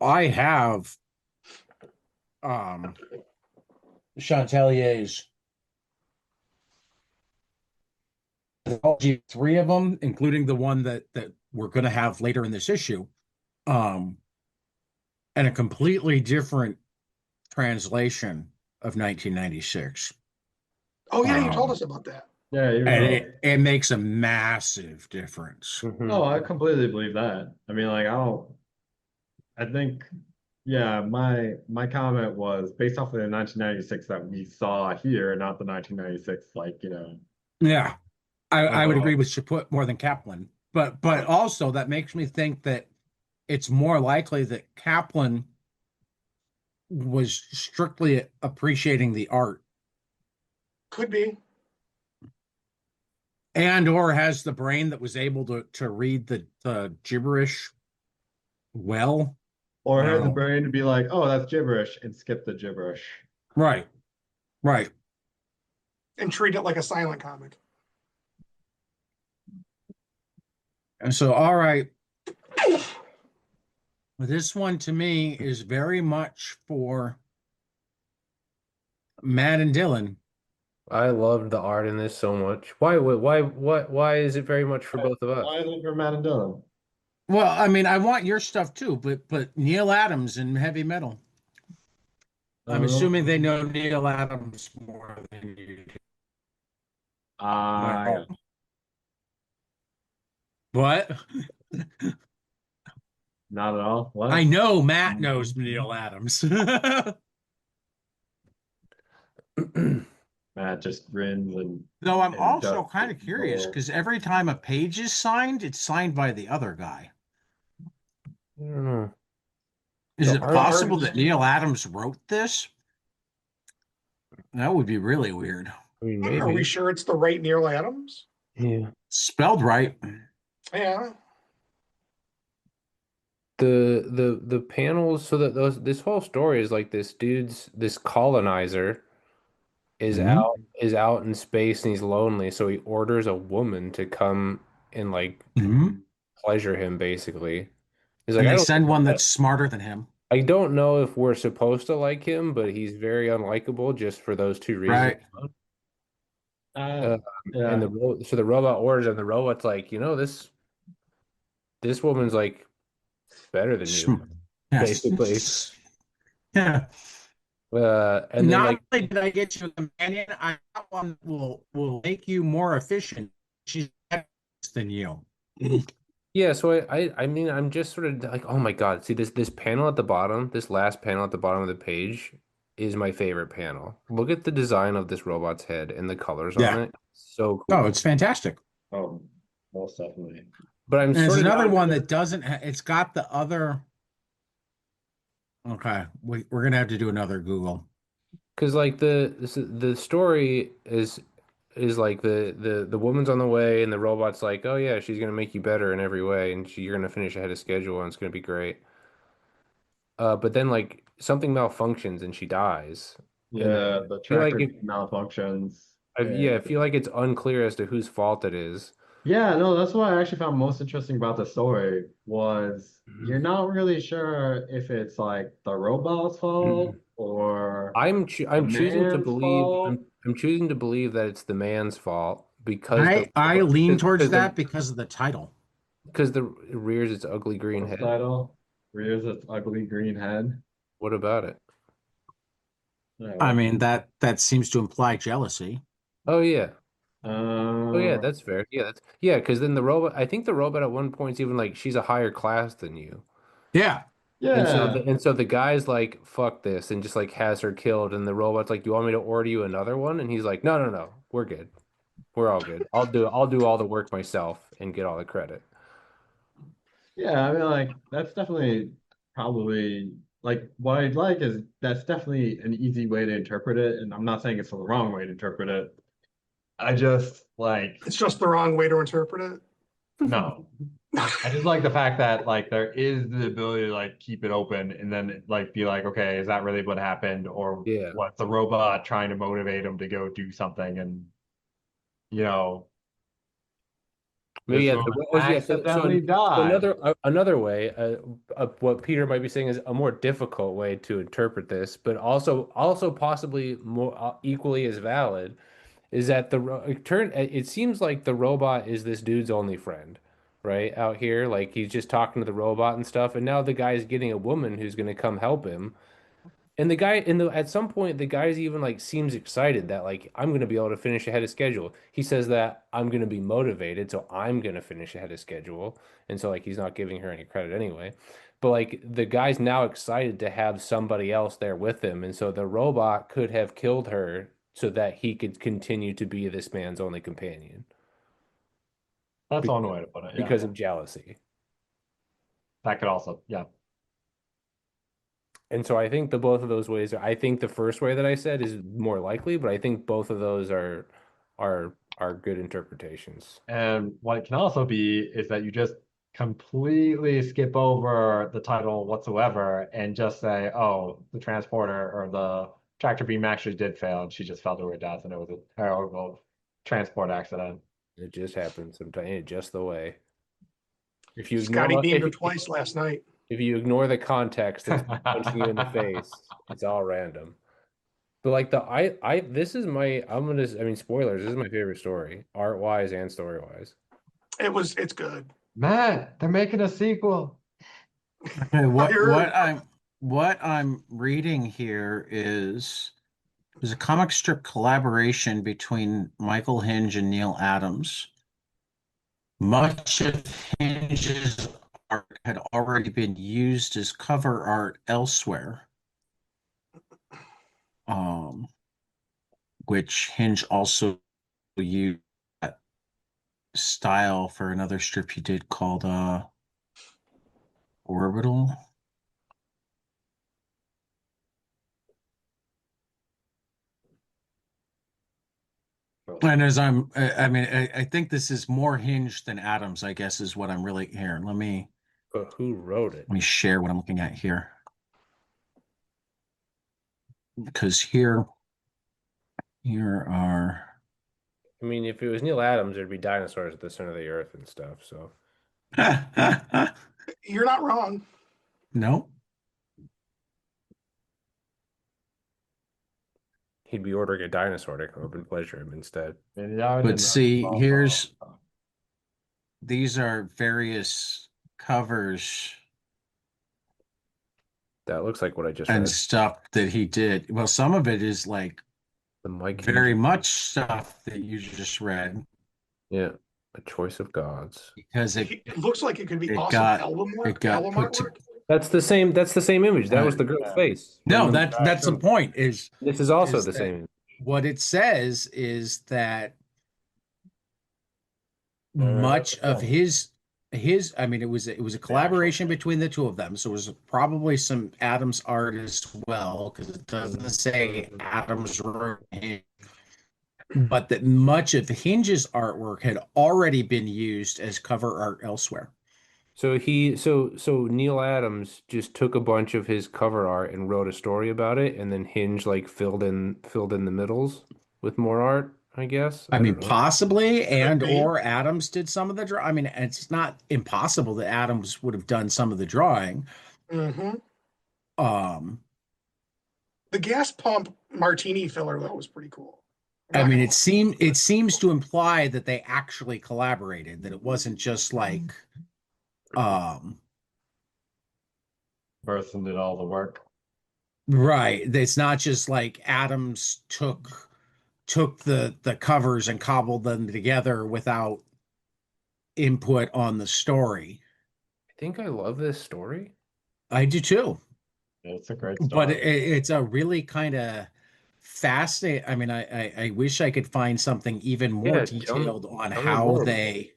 I have Chantelier's three of them, including the one that we're going to have later in this issue, and a completely different translation of 1996. Oh, yeah, you told Um, us about that. Yeah, you and know. it makes a massive difference. Oh, I completely believe that. I mean, like, I don't. I think, yeah, my comment was based off of the 1996 that we saw here, not the 1996, like, Yeah, I would agree overall. with Chaput more than Kaplan, but also that makes me think that it's more likely that Kaplan was strictly appreciating the art Could be. and or has the brain that was able to read the gibberish well. Or had the Um, brain to be like, oh, that's gibberish, and skip the gibberish. right, right. And treat it like a silent comic. And so, all right, this one to me is very much for Matt and Dillon. I loved the art in this so much. Why is it very much for both of us? Why is it for Matt and Dillon? Well, I mean, I want your stuff too, but Neil Adams in heavy metal. I'm assuming they know Neil Adams more than you do. Yeah. What? Not at all. What? I know Matt knows Neil Adams. Matt just grins Though I'm and also ducks kind of his curious little- because every time a page is signed, it's signed by the other guy. I don't know. Is The it art- possible that Neil Adams wrote this? That would be really weird. I mean, Are we maybe. sure it's the right Neil Adams? Yeah. Spelled right. Yeah. The panels, so that this whole story is like this colonizer Mhm. is out in space and he's lonely, so he orders a woman to come and like Mhm. pleasure him basically. He's like, And they send one that's smarter than him. I don't know if we're supposed to like him, but he's very unlikable just for those two reasons. Right. Uh, Uh, and yeah. so the robot orders, and the robot's like, this woman's like better than you, Yes. basically. Yeah. And then Not like, only did I get you a companion, I got one that will make you more efficient. She's better than you. yeah. So I mean, I'm just sort of like, oh my God, see this panel at the bottom, this last panel at the bottom of the page is my favorite panel. Look at the design of this robot's head and the colors on Yeah. it. So Oh, cool. it's fantastic. Oh, most definitely. But I'm And there's sort of another not one that doesn't it's got the other. Okay, we're gonna have to do another Google. because like the story is like the woman's on the way and the robot's like, oh yeah, she's gonna make you better in every way and you're gonna finish ahead of schedule and it's gonna be great. But then like something malfunctions and she dies. And Yeah, the I feel like tracker malfunctions. I feel like it's unclear as to whose fault it is. Yeah, no, that's what I actually found most interesting about the story was you're not really sure if it's like the robot's fault or the I'm choosing to man's believe fault. I'm choosing to believe that it's the man's fault because I lean towards that because of the title. because the it rears its ugly green What's the head. title? Rears its ugly green head. What about it? Yeah, I what? mean that seems to imply jealousy. Oh yeah. Oh yeah, Uh, that's fair. Yeah, because then the robot. I think the robot at one point's even like she's a higher class than you, Yeah. yeah. and so the guy's like fuck this and just like has her killed, and the robot's like, "You want me to order you another one?" And he's like, "No, no, no, we're good." We're all good. I'll do all the work myself and get all the credit. Yeah, I mean, like that's definitely probably like what I'd like is that's definitely an easy way to interpret it, and I'm not saying it's the wrong way to interpret it. I just like It's just the wrong way to interpret it. no. I just like the fact that like there is the ability to like keep it open and then like be like, okay, is that really what happened, or Yeah. what's the robot trying to motivate him to go do something, and you know Maybe this yeah. woman Yeah. accidentally So died. another way, what Peter might be saying is a more difficult way to interpret this, but also possibly more equally as valid, is that it seems like the robot is this dude's only friend, right? Out here, like he's just talking to the robot and stuff, and now the guy's getting a woman who's going to come help him. And the guy at some point the guy's even like seems excited that like I'm gonna be able to finish ahead of schedule. He says that I'm gonna be motivated, so I'm gonna finish ahead of schedule. And so like he's not giving her any credit anyway. But like the guy's now excited to have somebody else there with him. And so the robot could have killed her so that he could continue to be this man's only companion That's one because, way to put it. Yeah, because of jealousy. that could also, yeah. And so I think the both of those ways I think the first way that I said is more likely, but I think both of those are good interpretations. And what it can also be is that you just completely skip over the title whatsoever and just say, oh, the transporter or the tractor beam actually did fail and she just fell to her death and it was a terrible transport accident. It just happens sometimes, just the way. If you Scotty ignore beamed her twice last night. if you ignore the context that's punching you in the face, it's all random. But like I this is my I'm gonna I mean spoilers, this is my favorite story, art wise and story wise. It's good. Matt, they're making a sequel. Okay, I heard. what I'm reading here is there's a comic strip collaboration between Michael Hinge and Neil Adams. Much of Hinge's art had already been used as cover art elsewhere, um, which Hinge also used that style for another strip he did called Orbital. And as I mean, I think this is more Hinge than Adams, I guess, is what I'm really here. But who wrote it? Let me share what I'm looking at here. Because here are I mean, if it was Neil Adams, there'd be dinosaurs at the center of the earth and stuff. So You're not wrong. no. he'd be ordering a dinosaur to come up and pleasure him instead. And yeah, I But didn't see, know. these are various covers That looks like what I just and read. stuff that he did. Well, some of it is like The Mike very Hinge. much stuff that you just read Yeah. A choice of gods. because It looks like it could be it awesome got album it work, got album put to artwork. That's the same image. That was the girl's Yeah. face. no, From that's the point this is also is the that same. what it says is that Uh, much of his I mean it was a collaboration between the two of them, so it was probably some Adams art as well because it doesn't say Adams wrote it, but that much of Hinge's artwork had already been used as cover art elsewhere. So Neil Adams just took a bunch of his cover art and wrote a story about it, and then Hinge like filled in the middles with more art, I guess. I I mean, don't know. possibly, Could and be. or Adams did some of the draw. I mean, it's not impossible that Adams would have done some of the drawing. Hmm. Um, The gas pump martini filler though was pretty cool. I'm I not mean, gonna it seems to imply that they actually collaborated, that it wasn't just like, um, person did all the work. right. It's not just like Adams took the covers and cobbled them together without input on the story. I think I love this story. I do too. It's a great But story. it's a really kind of fascinating. I mean, I wish I could find something even more Yeah, detailed on tell me more about it.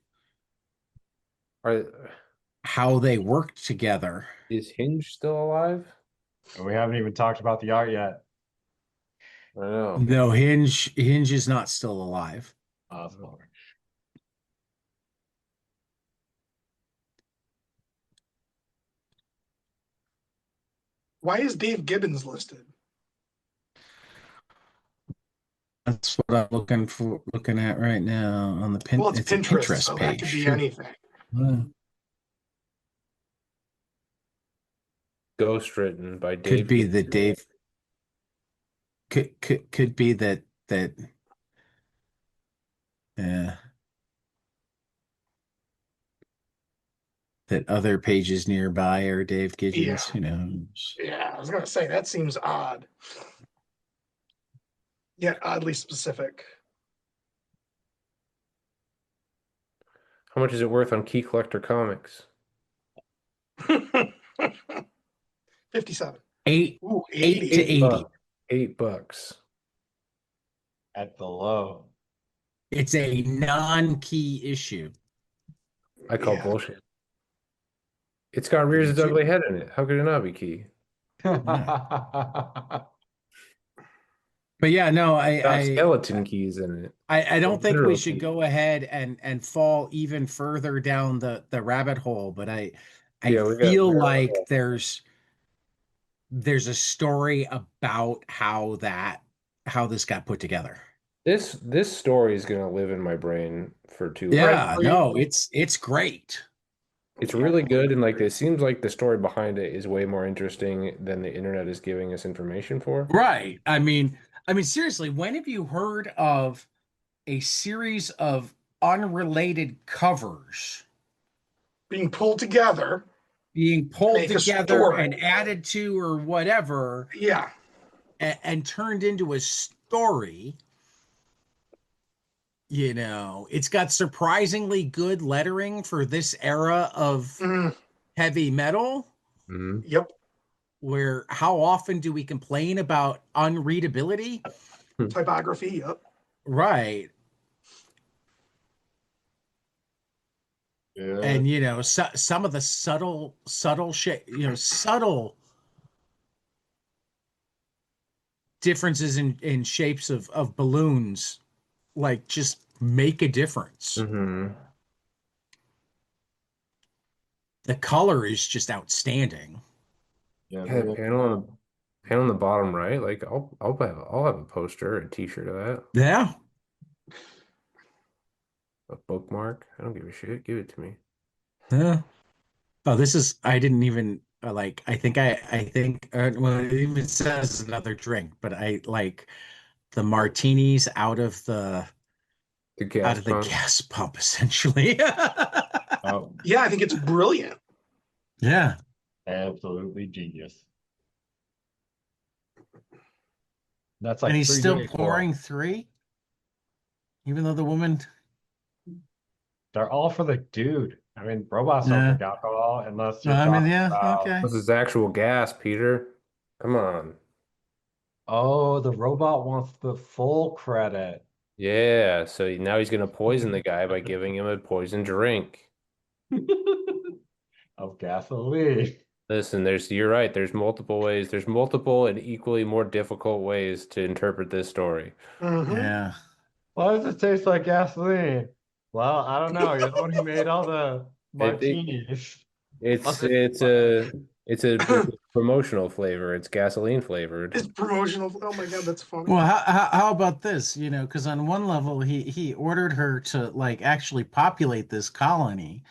Are how they worked together. is Hinge still alive? And we haven't even talked about the art yet. I know. No, Hinge is not still alive. Sorry. Why is Dave Gibbons listed? That's what I'm looking at right now on the Well, it's it's a Pinterest, Pinterest so that page. could be Sure. anything. Ghostwritten by Could Dave be that Gibbons. Dave could be that uh, that other pages nearby are Dave Yeah. Gibbons, who knows? Yeah, I was gonna say that seems odd. Yet oddly specific. How much is it worth on Key Collector Comics? 57. Eight Ooh, eight 80. to Eight 80. bucks. $8. At the low. It's a non-key issue. I call Yeah. bullshit. It's got I Rears do its too. ugly head in it. How could it not be Key? But yeah, no, Got skeleton keys in it. I don't think we Literal should keys. go ahead and fall even further down the rabbit hole, but I Yeah, feel like there's a story about how this got put together. this story is gonna live in my brain for too long. Yeah, no, it's great. It's Yeah. really good, and like it seems like the story behind it is way more interesting than the internet is giving us information for. Right. I mean seriously, when have you heard of a series of unrelated covers Being pulled together being to pulled make a together story. and added to or whatever Yeah. and turned into a story? It's got surprisingly good lettering for this era of Mm, heavy metal, Mhm. yep. where how often do we complain about unreadability? Typography. Yep. Right. Yeah. And some of the subtle differences in shapes of balloons, like, just make a difference. Mhm. The color is just outstanding. Yeah, Yeah, the panel on the bottom right. Like I'll have a poster, a t-shirt of that, Yeah. a bookmark. I don't give a shit. Give it to me. Yeah. Oh, this is, I didn't even like, I think, well, it even says another drink, but I like the martinis The out gas of the pump. gas pump, essentially. Oh, Yeah, I think it's brilliant. Yeah. absolutely genius. That's And like he's three still drinks for. pouring three, even though the woman, They're all for the dude. I mean, robots don't yeah. drink alcohol unless Well, you're I mean, talking yeah, about, okay. This is actual gas, Peter. Come on. oh, the robot wants the full credit. Yeah, so now he's gonna poison the guy by giving him a poison drink. Of gasoline. Listen, you're right. There's multiple ways. There's multiple and equally more difficult ways to interpret this story. Hmm. Yeah. Why does it taste like gasoline? Well, I don't know. You're the one who made all the It, martinis. it's Was it it's a it's a promotional flavor. It's gasoline flavored. It's promotional. Oh my God, that's funny. Well, how about this? Because on one level, he ordered her to, like, actually populate this colony.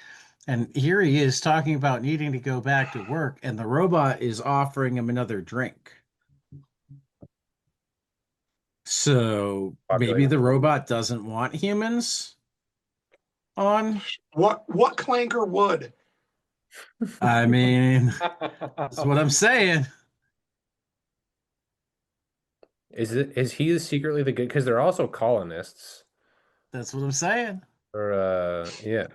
And here he is talking about needing to go back to work, and the robot is offering him another drink. So maybe Populating. the robot doesn't want humans on. What clanker would? I mean, that's what I'm saying. Is he secretly the good? Because they're also colonists. That's what I'm saying. Or yeah.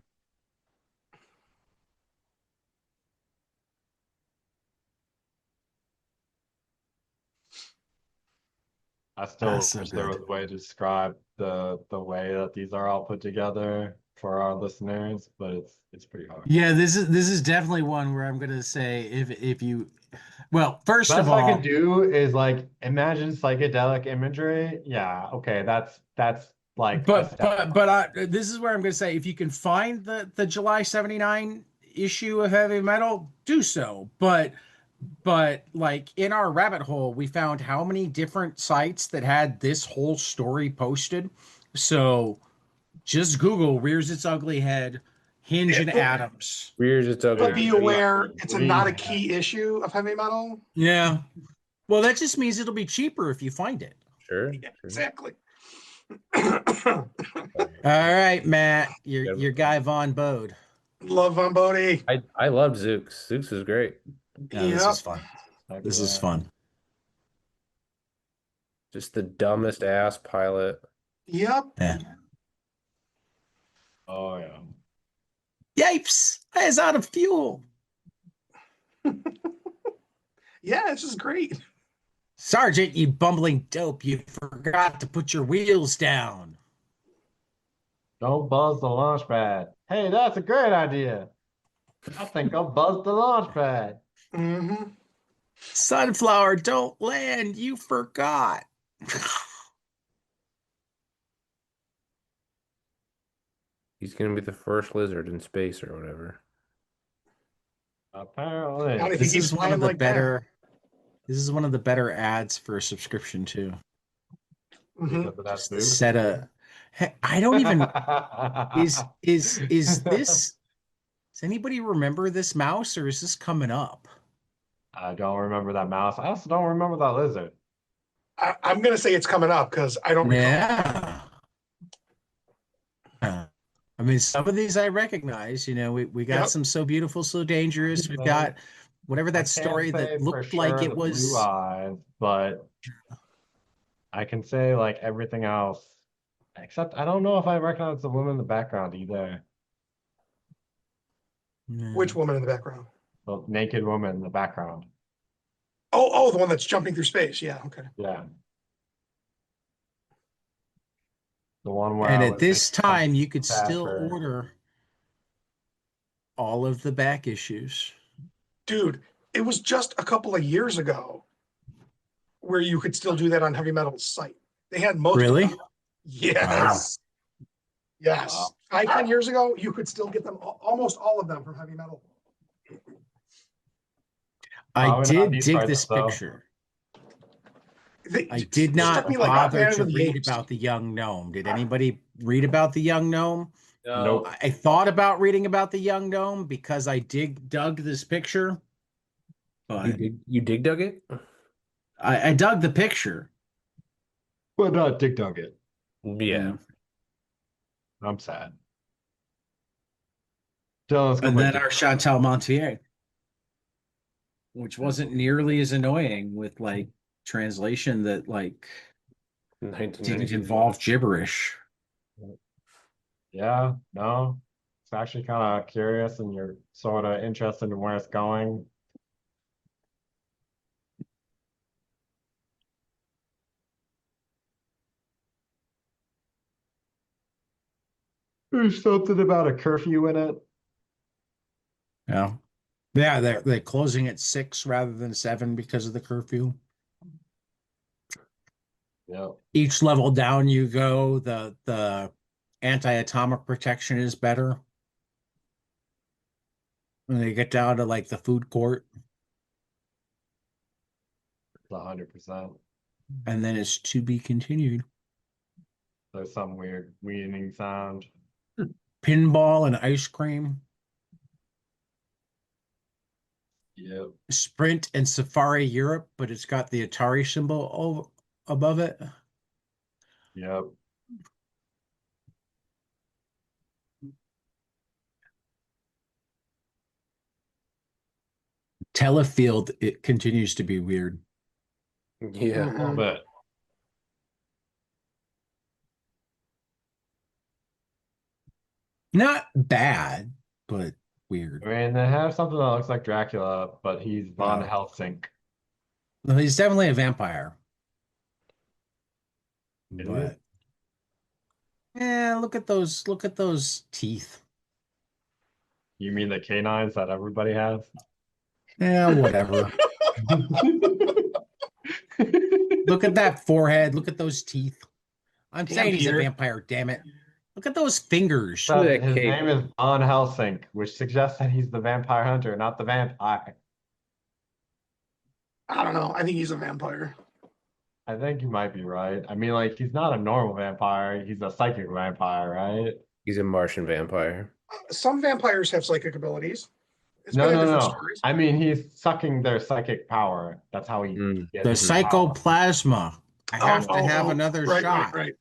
I still so wish there was good. a way to describe the way that these are all put together for our listeners, but it's pretty hard. Yeah, this is definitely one where I'm gonna say if you, well, first of Best I can all, do is like imagine psychedelic imagery. Yeah, okay, that's like a but step. but but this is where I'm gonna say if you can find the July '79 issue of Heavy Metal, do so. But like in our rabbit hole, we found how many different sites that had this whole story posted. So just Google rears its ugly head, Hinge and But, Adams. Weird, it's but ugly. be Dude, we aware, it's not a we key issue of heavy metal. Yeah. Well, that just means it'll be cheaper if you find it. Sure, Yeah, sure. exactly. All right, Matt, your Yeah. your guy Von Bode. Love Von Bodie. I loved Zooks. Zooks is great. No, this Yep. is fun. heck This is yeah. fun. Just the dumbest ass pilot. Yep. Yeah. Oh yeah. Yipes! I was out of fuel. Yeah, it's just great. Sergeant, you bumbling dope, you forgot to put your wheels down. Don't buzz the launch pad. Hey, that's a great idea. I think I'll buzz the launch pad. Hmm. Sunflower, don't land, you forgot. He's gonna be the first lizard in space or whatever. Not Apparently. if he This keeps is one playing of the like that. better this is one of the better ads for a subscription too. Hmm. Because of that Just the booth. set of Hey, I don't even is this does anybody remember this mouse or is this coming up? I don't remember that mouse. I also don't remember that lizard. I'm gonna say it's coming up because I don't recall. Yeah. I mean, some of these I recognize. We got Yep. some So Beautiful, So Dangerous. We've got whatever I that can't story say that for looked like sure it the blue was. eyes, but I can say like everything else. Except I don't know if I recognize the woman in the background either. Which Yeah. woman in the background? The naked woman in the background. Oh, the one that's jumping through space. Yeah. Okay. Yeah. The one where And I at was this making fun time, you could of sad still for. order all of the back issues. Dude, it was just a couple of years ago where you could still do that on Heavy Metal's site. They had most of Really? them. Yes. Yes. 5, 10 years ago, you could still get them, almost all of them from Heavy Metal. I Probably not did these dig prices this though. picture. They I did struck me not like bother Planet to of the read Apes. about the young gnome. Did anybody read about the young gnome? Nope. I thought about reading about the young gnome because I dug this picture, You but dig dug it? I dug the picture. But not Dick Dug it. Yeah. I'm sad. Dylan, let's go And play then Dick. our Chantal Montier, which wasn't nearly as annoying with like translation that like didn't 1992. involve gibberish. Yeah, no. It's actually kind of curious and you're sort of interested in where it's going. There's something about a curfew in it. Yeah. Yeah, they're closing at 6 rather than 7 because of the curfew. Yep. Each level down you go, the anti-atomic protection is better. When they get down to like the food court, 100%. and then it's to be continued. There's some weird weaning sound. Pinball and ice cream, Yep. Sprint and Safari Europe, but it's got the Atari symbol above it. Yep. Telefield, it continues to be weird. Yeah. A little bit. Not bad, but I weird. mean, they have something that looks like Dracula, but he's Von Oh. Helsing. Well, he's definitely a vampire. But yeah, look at those teeth. You mean the canines that everybody has? Yeah, whatever. Look at that forehead. Look at those teeth. I'm Damn, saying he's a Peter. vampire, damn it. Look at those fingers. Look at that His cape. name is Von Helsing, which suggests that he's the vampire hunter, not the vampire. I don't know. I think he's a vampire. I think you might be right. I mean, like, he's not a normal vampire. He's a psychic vampire, right? He's a Martian vampire. Some vampires have psychic abilities. It's No, been in no, different no. stories. I mean, he's sucking their psychic power. That's how he Mm. gets The his power. psychoplasma. I have to have another right, shot. right.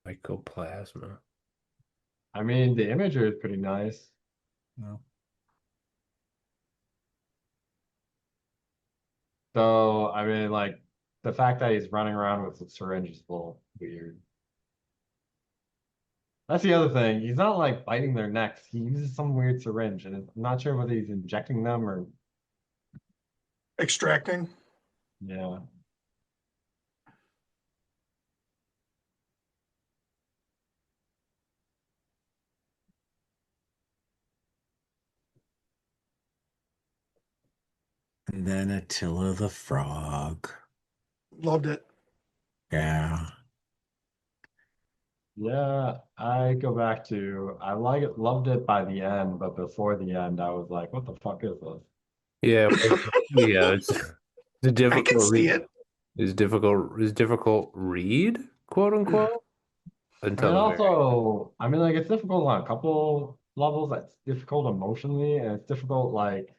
Mycoplasma. I mean, the imagery is pretty nice. No. So, I mean, like, the fact that he's running around with a syringe is a little weird. That's the other thing. He's not like biting their necks. He uses some weird syringe, and I'm not sure whether he's injecting them or Extracting. yeah. And then Attila the Frog. Loved it. Yeah. Yeah, I go back to I like it, loved it by the end, but before the end, I was like, what the fuck is this? Yeah, yeah. It's a I difficult can see read. it. It's difficult read, quote unquote, I mean, until the very. also, I mean, like, it's difficult on a couple levels. It's difficult emotionally, and it's difficult, like,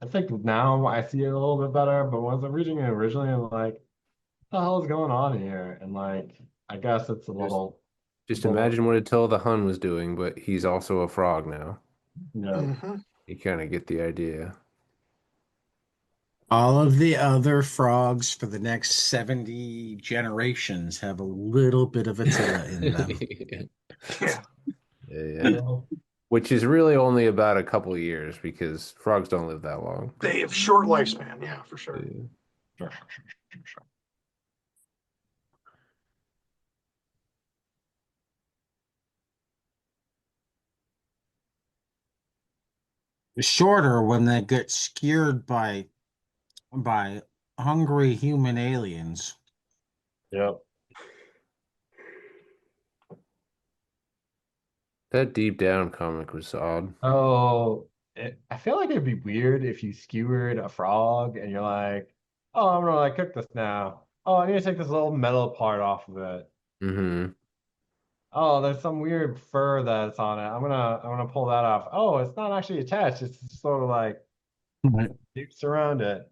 I think now I see it a little bit better, but when I was reading it originally, I'm like, what the hell is going on here? And, like, I guess it's a Just little, just little, imagine what Attila the Hun was doing, but he's also a frog now. you know, You kind of get the idea. All of the other frogs for the next 70 generations have a little bit of Attila in them. Yeah. Yeah. Which is really only about a couple years because frogs don't live that long. They have short lifespan. Yeah, for sure. Yeah. Shorter when they get scared by hungry human aliens. Yep. That deep down comic was odd. Oh, I feel like it'd be weird if you skewered a frog and you're like, oh, I'm gonna like cook this now. Oh, I need to take this little metal part off of it. Mm-hmm. Oh, there's some weird fur that's on it. I'm gonna pull that off. Oh, it's not actually attached. It's just sort of like Right. loops around it.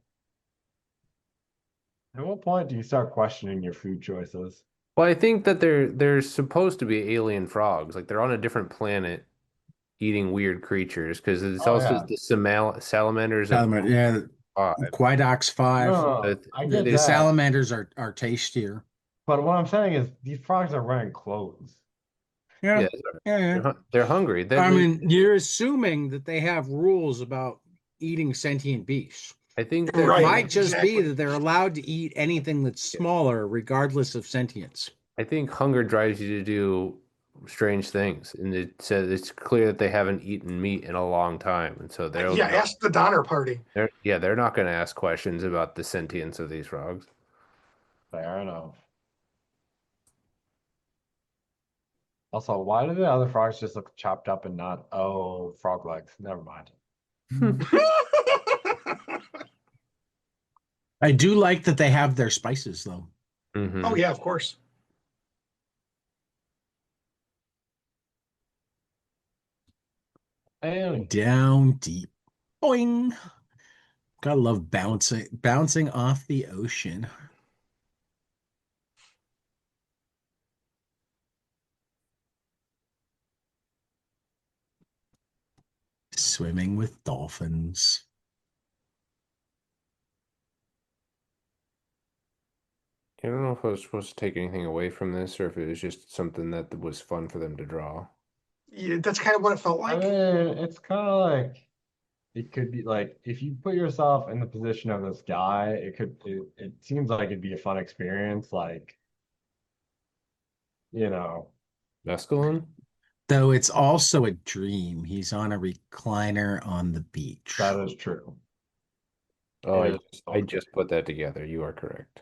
At what point do you start questioning your food choices? Well, I think that they're supposed to be alien frogs. Like they're on a different planet eating weird creatures because it's Oh also yeah. the salamanders of Yeah, five. Quidox 5. No, I get The that. salamanders are tastier. But what I'm saying is these frogs are wearing clothes. Yeah, Yeah, yeah. they're hungry. I mean, you're assuming that they have rules about eating sentient beasts. I think It they're Right. might just be exactly. that they're allowed to eat anything that's smaller, regardless of sentience. I think hunger drives you to do strange things, and it says it's clear that they haven't eaten meat in a long time, and so Yeah, ask the Donner Party. they're not going to ask questions about the sentience of these frogs. Fair enough. Also, why do the other frogs just look chopped up and not, oh, frog legs? Never mind. I do like that they have their spices, though. Mhm. Oh, yeah, of course. And Down deep. Boing. Gotta love bouncing off the ocean. Swimming with dolphins. I don't know if I was supposed to take anything away from this or if it was just something that was fun for them to draw. Yeah, that's kind of what it felt I like. mean, it's kind of like it could be like if you put yourself in the position of this guy, it seems like it'd be a fun experience. Like, you know, Mescaline? Though it's also a dream. He's on a recliner on the beach. that is true. Oh, It I is just, I just put that together. You are correct.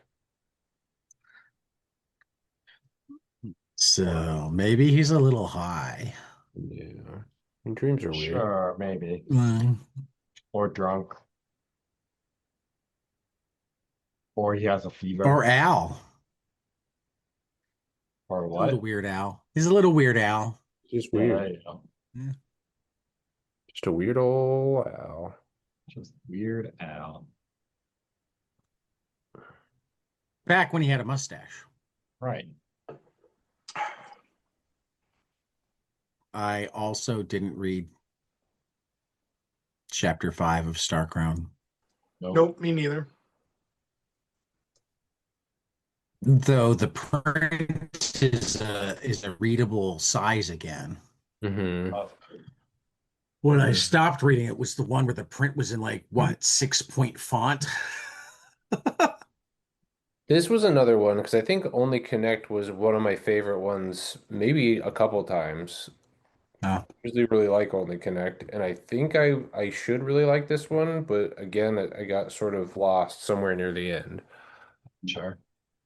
So maybe he's a little high. Yeah. And dreams are weird. sure, maybe. Mm. Or drunk. Or he has a Or fever. Al. Or A little what? weird Al. He's a little weird Al. It's just Yeah, weird. there you go. Yeah. Just a weird old owl. Just Weird Al. Back when he had a mustache. Right. I also didn't read chapter 5 of Starcrown. Nope, me neither. Though the print is a readable size again. Mm-hmm. Uh, When I stopped reading it was the one where the print was in like what 6-point font. This was another one because I think Only Connect was one of my favorite ones, maybe a couple times. Oh, Usually really like Only Connect, and I think I should really like this one, but again, I got sort of lost somewhere near the end. sure.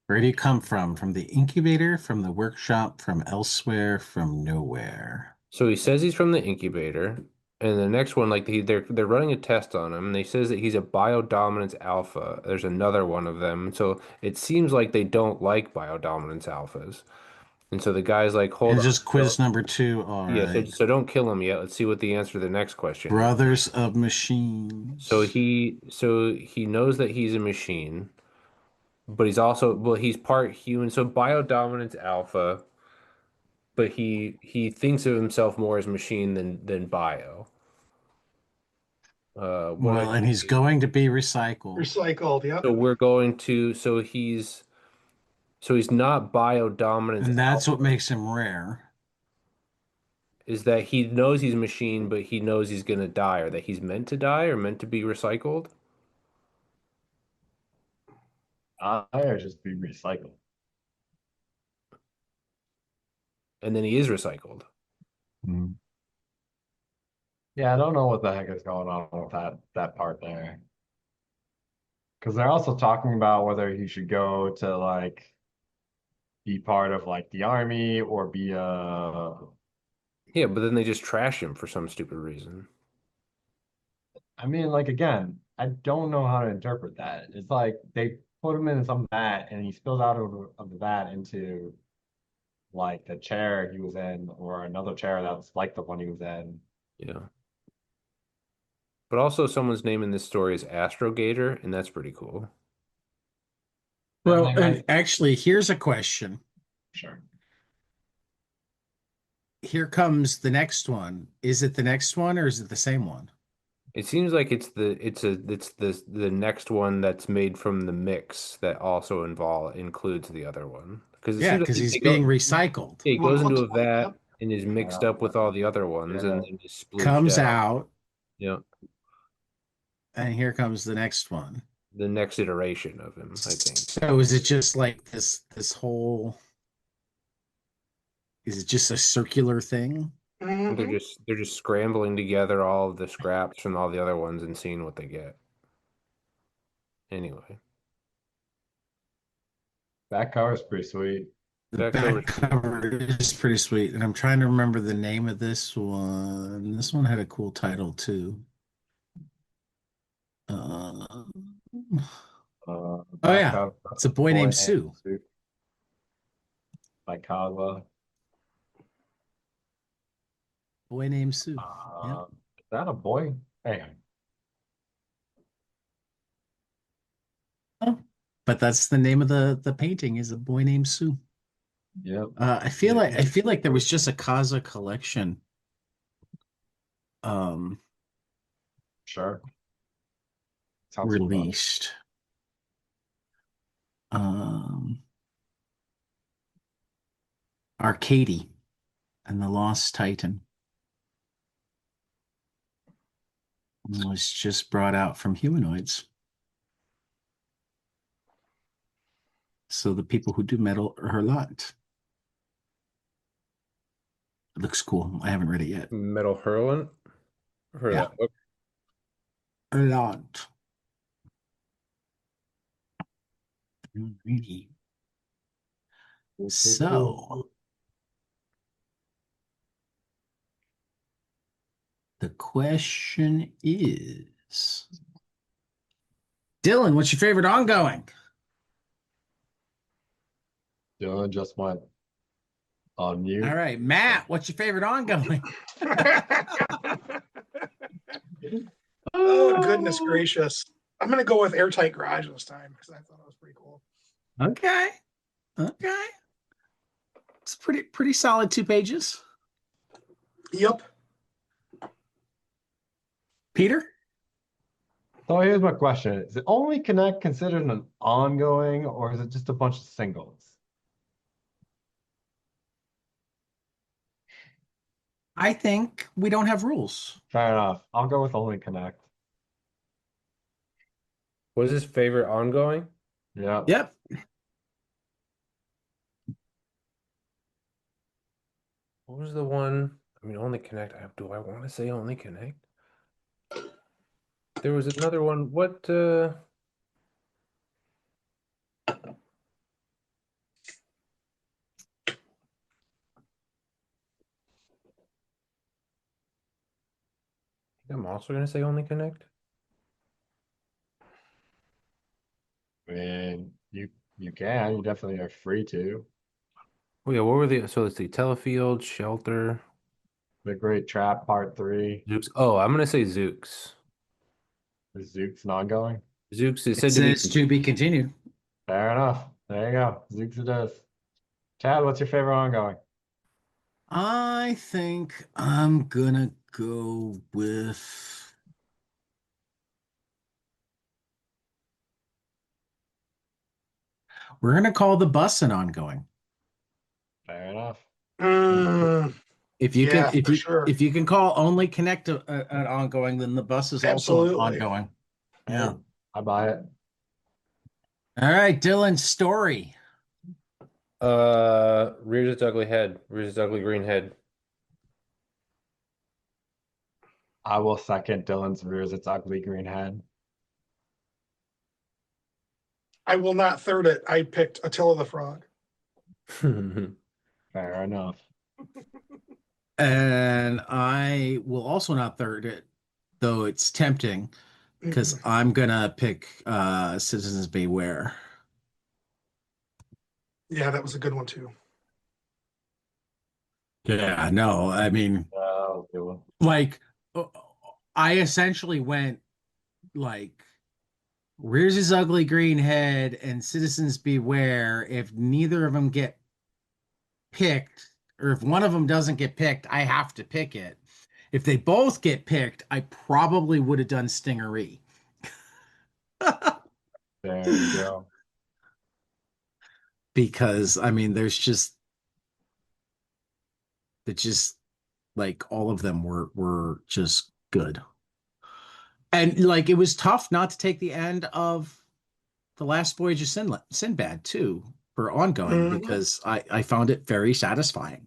where do you come from? From the incubator, from the workshop, from elsewhere, from nowhere. So he says he's from the incubator, and the next one, like they're running a test on him, and he says that he's a biodominance alpha. There's another one of them, so it seems like they don't like biodominance alphas, and so the guy's like, "Hold And on, just quiz number 2. All yeah, so right. so don't kill him yet. Let's see what the answer to the next question is." Brothers of So Machines. he knows that he's a machine, but he's also well, he's part human, so biodominance alpha, but he thinks of himself more as machine than bio. What I Well, and he's going to be recycled. Recycled, yep. so we're going to so he's not biodominance And that's what alpha. makes him rare. Is that he knows he's a machine, but he knows he's gonna die, or that he's meant to die, or meant to be recycled, I or just be recycled. and then he is recycled. Mm. Yeah, I don't know what the heck is going on with that part there. Because they're also talking about whether he should go to like be part of like the army or be a. Yeah, but then they just trash him for some stupid reason. I mean, like again, I don't know how to interpret that. It's like they put him in some vat and he spills out of the vat into like the chair he was in or another chair that's like the one he was in. Yeah. But also someone's name in this story is Astrogator, and that's pretty cool. And Well, they and might, actually, here's a question. sure. Here comes the next one. Is it the next one or is it the same one? It seems like it's the next one that's made from the mix that also includes the other one. Because it Yeah, seems like because he's they go being recycled. yeah, he What it goes into looks a like, vat yep. and is mixed Yeah. up with all the other ones Yeah. and then just splooshed Comes out. out, Yeah. and here comes the next one. The next iteration of him, I think. So is it just like this whole, is it just a circular thing? They're Mhm. just scrambling together all of the scraps from all the other ones and seeing what they get. Anyway, That cover is pretty sweet. The back back cover. cover is pretty sweet. And I'm trying to remember the name of this one. This one had a cool title too. Uh, oh Back yeah, cover, it's a boy Boy named Named Sue. Soup by Kawa. Boy named Sue. Yeah. Is that a boy? Hang on. Oh, but that's the name of the painting is a boy named Sue. Yep. I feel like there was just a Kaza collection um Sure. Sounds familiar. released. Um Arcady and the Lost Titan. was just brought out from humanoids. So the people who do metal are a lot. It looks cool. I haven't read it yet. Metal Hurlant. Heard of Yeah. that book. A lot. Really. So the question is, Dylan, what's your favorite ongoing? Dylan just went on All mute. right, Matt, what's your favorite ongoing? Oh, goodness gracious. I'm going to go with Airtight Garage this time because I thought it was pretty cool. Okay. Okay. It's pretty solid 2 pages. Yep. Peter? So here's my question. Is it Only Connect considered an ongoing, or is it just a bunch of singles? I think we don't have rules. Fair enough. I'll go with Only Connect. What is his favorite ongoing? Yeah. Yep. What was the one? I mean, Only Connect. Do I want to say Only Connect? There was another one. What? I'm also gonna say Only Connect. I mean, you can. You definitely are free to. Oh yeah, what were the? So let's see. Telefield, Shelter, The Great Trap Part 3. Zooks. Oh, I'm gonna say Zooks. Is Zooks an ongoing? Zooks is It said to be. says to be continued. Fair enough. There you go. Zooks it is. Chad, what's your favorite ongoing? I think I'm gonna go with we're gonna call the bus an ongoing. Fair enough. If you can Yeah, for sure. if you can call only connect an ongoing, then the bus is also an Absolutely. ongoing. Yeah. I buy it. All right, Dylan, story. Rears its ugly head. Rears its ugly green head. I will second Dylan's Rears Its Ugly Green Head. I will not third it. I picked Attila the Frog. Fair enough. And I will also not third it, though it's tempting, because I'm gonna pick Citizens Beware. Yeah, that was a good one too. Yeah, no, I mean, Oh, good one. like, I essentially went like Rears His Ugly Green Head and Citizens Beware. If neither of them get picked, or if one of them doesn't get picked, I have to pick it. If they both get picked, I probably would have done Stingery. There you go. Because I mean, there's just it's just like all of them were just good. And like it was tough not to take the end of The Last Voyage of Sinbad too for ongoing because I found it very satisfying.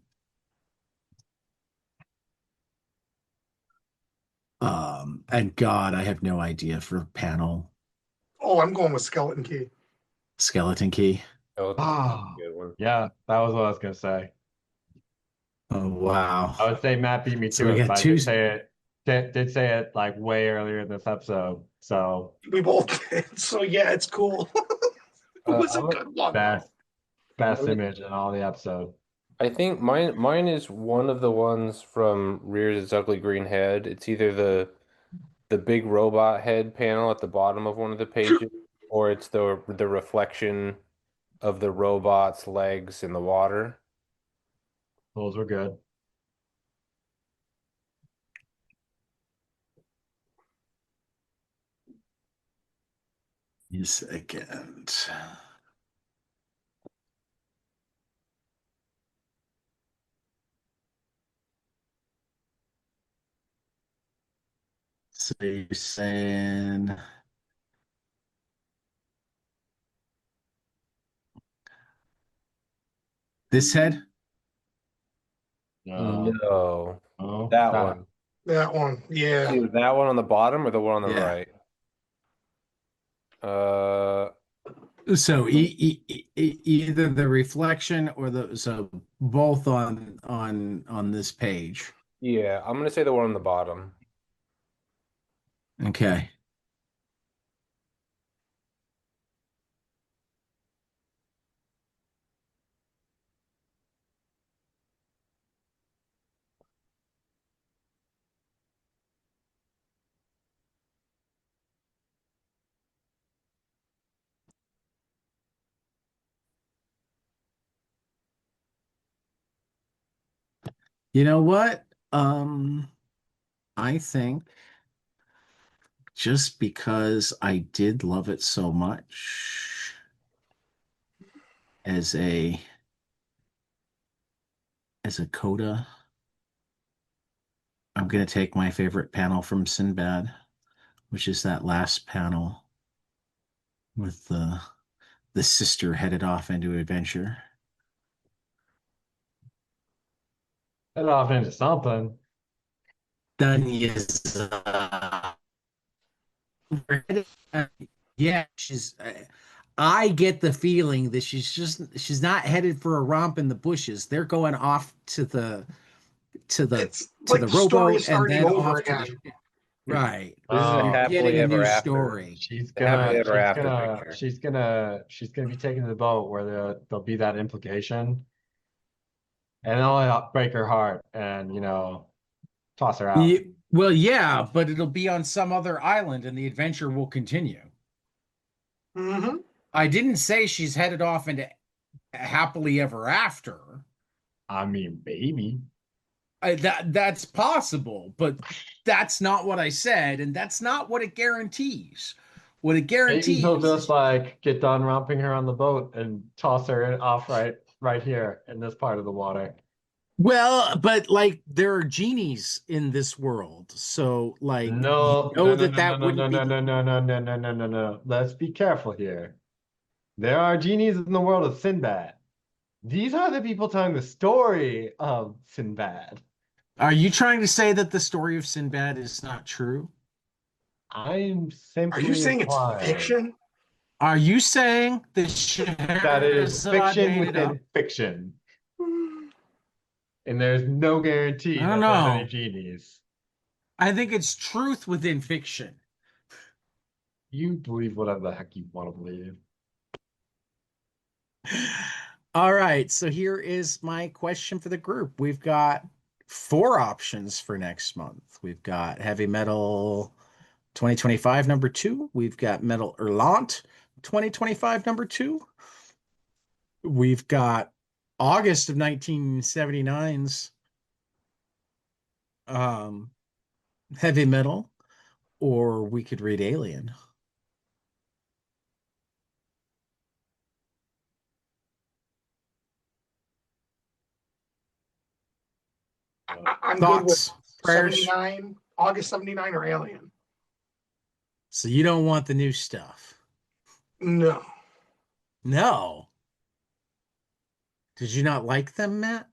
And God, I have no idea for panel Oh, I'm going with Skeleton Key. Skeleton Key. Oh, that's Ah, a good one. yeah, that was what I was gonna say. Oh wow. I would say Matt beat me So to we it, got but I two. did say it like way earlier in this episode. So We both did. So yeah, it's cool. It was a I'm a good one. best image in all the episode. I think mine is one of the ones from Rears Its Ugly Green Head. It's either the big robot head panel at the bottom of one of the pages, or it's the reflection of the robot's legs in the water. Those were good. A second. So you're saying this head? No, No, no, that that. one. That one. Yeah. Either that one on the bottom or the one on the Yeah. right. Uh, So either the reflection or so both on this page. yeah, I'm gonna say the one on the bottom. Okay. You know what? I think just because I did love it so much as a coda, I'm gonna take my favorite panel from Sinbad, which is that last panel with the sister headed off into adventure. Head off into something. Done is yeah, I get the feeling that she's not headed for a romp in the bushes. They're going off to the It's to like the the story is rowboat and starting then over off to the again. right. This is a You're Oh, getting happily a new ever after. story. she's The happily gonna, ever she's after gonna, picture. she's gonna be taking the boat where there'll be that implication, and it'll break her heart, and toss her out. Well, yeah, but it'll be on some other island and the adventure will continue. Hmm. I didn't say she's headed off into happily ever after. I mean, baby. That's possible, but that's not what I said, and that's not what it guarantees. What it Maybe he'll guarantees just is, like get done romping her on the boat and toss her off right here in this part of the water. well, but like there are genies in this world, so like you No, no, know no, that no, no, that no, wouldn't no, be no, the. no, no, no, no, no, no, no, no. Let's be careful here. There are genies in the world of Sinbad. These are the people telling the story of Sinbad. Are you trying to say that the story of Sinbad is not true? I'm Are you simply saying it's implying fiction? Are you saying that that it is Scheherazade fiction made it within up? fiction, and there's no I guarantee don't that there's any know. genies. I think it's truth within fiction. You believe whatever the heck you want to believe. All right, so here is my question for the group. We've got four options for next month. We've got Heavy Metal 2025 number two. We've got Metal Erlant 2025 number two. We've got August of 1979's um, Heavy Metal, or we could read Alien. I'm good with Thoughts, prayers. 79, August 79 or Alien. So you don't want the new stuff? No. No. Did you not like them, Matt?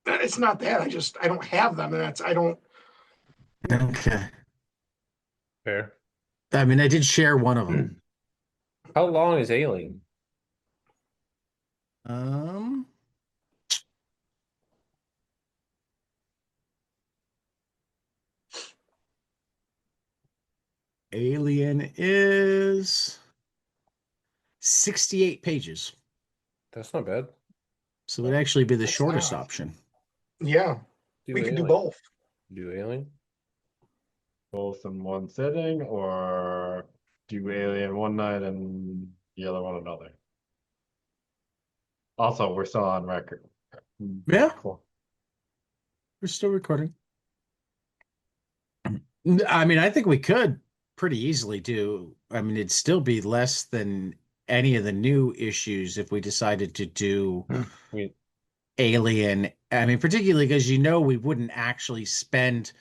It's not that. I don't have them. And I don't. Okay. Fair. I mean, I did share one of them. How long is Alien? Um, Alien is 68 pages. That's not bad. So it would actually be the It's shortest not. option. Yeah. Do We could do Alien. both. Do Alien. Both in one sitting, or do Alien one night and the other one another. Also, we're still on record. Yeah, Cool. we're still recording. I mean, I think we could pretty easily do. I mean, it'd still be less than any of the new issues if we decided to do We Alien. I mean, particularly because we wouldn't actually spend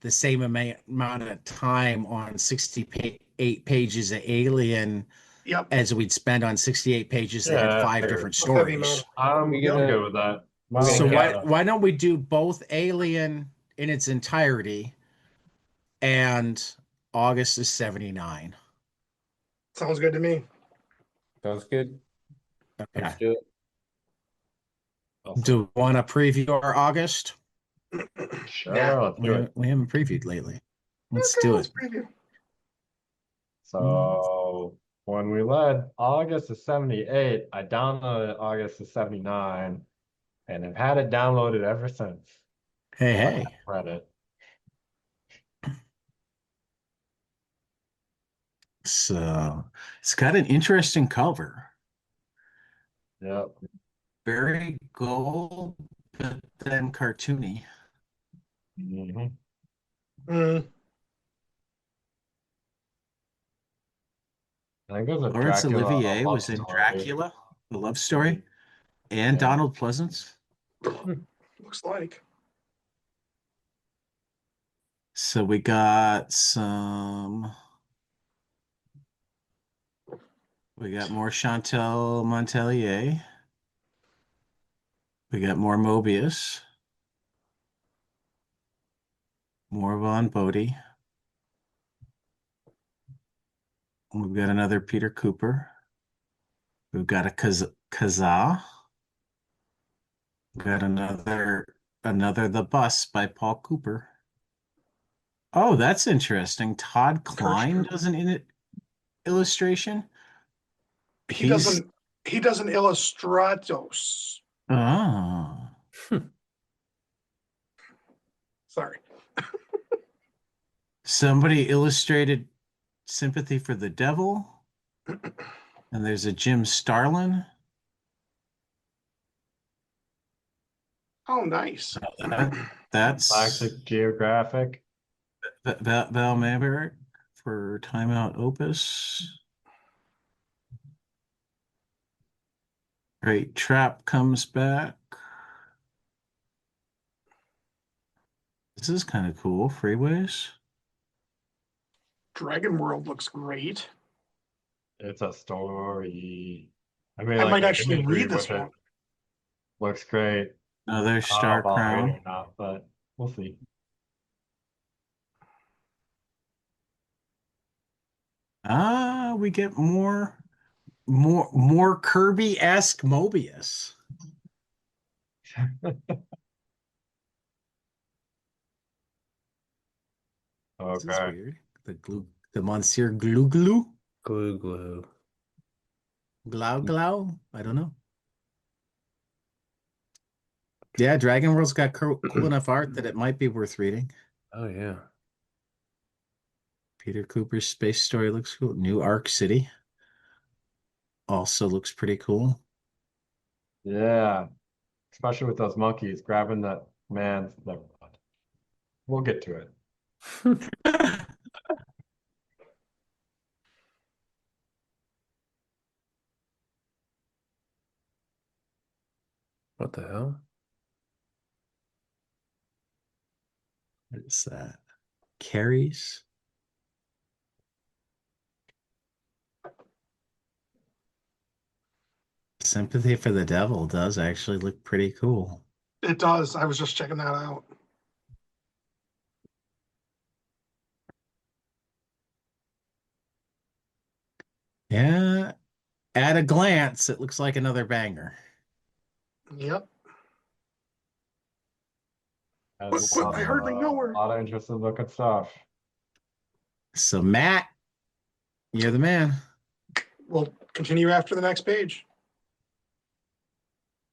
the same amount of time on 68 pages of Alien Yep. as we'd spend on 68 pages that had Yeah, 5 fair. different Of heavy stories. metal. I'm We gonna- good with that. we're gonna So get- why don't we do both Alien in its entirety and August is 79? Sounds good to me. Sounds good. Okay. Let's do it. Do you want to preview our August? Sure, Yeah. let's do it. We haven't previewed lately. Let's Okay, do let's it. preview. So when we led August of 78, I downloaded August of 79 and have had it downloaded ever since. Hey, I hey. read it. So it's got an interesting cover. Yep. Very gold, but then cartoony. Mhm. Mm, I think there's a Laurence Dracula Olivier love was in story. Dracula, the love story, and Yeah. Donald Pleasance. looks like. So we got some. We got more Chantal Montelier. We got more Mobius. More Von Bodie. We've got another Peter Cooper. We've got a Kazaa. We've got another The Bus by Paul Cooper. Oh, that's interesting. Todd Klein Kirshner. does an illustration. He does an illustratos. Oh. Sorry. Somebody illustrated Sympathy for the Devil. And there's a Jim Starlin. Oh, nice. That's Classic Geographic. Val Maverick for Timeout Opus. Great Trap comes back. This is kind of cool. Freeways. Dragon World looks great. It's a story. I mean, I like might the actually imagery read this with it one. looks great. Another I don't know Star if I'll read it Crown. or not, but we'll see. We get more Kirby-esque Mobius. This is Okay. weird. The Monsieur Glue Glue? Glue glue. Glau Glau? I don't know. Yeah, Dragon World's got cool enough art that it might be worth reading. Oh yeah. Peter Cooper's space story looks cool. New Arc City also looks pretty cool. Yeah. Especially with those monkeys grabbing that man's. Never mind. We'll get to it. What the hell? What is that? Carries. Sympathy for the Devil does actually look pretty cool. It does. I was just checking that out. Yeah, at a glance, it looks like another banger. Yep. Has But I hardly know her. a lot of interesting looking stuff. So, Matt, you're the man. We'll continue after the next page.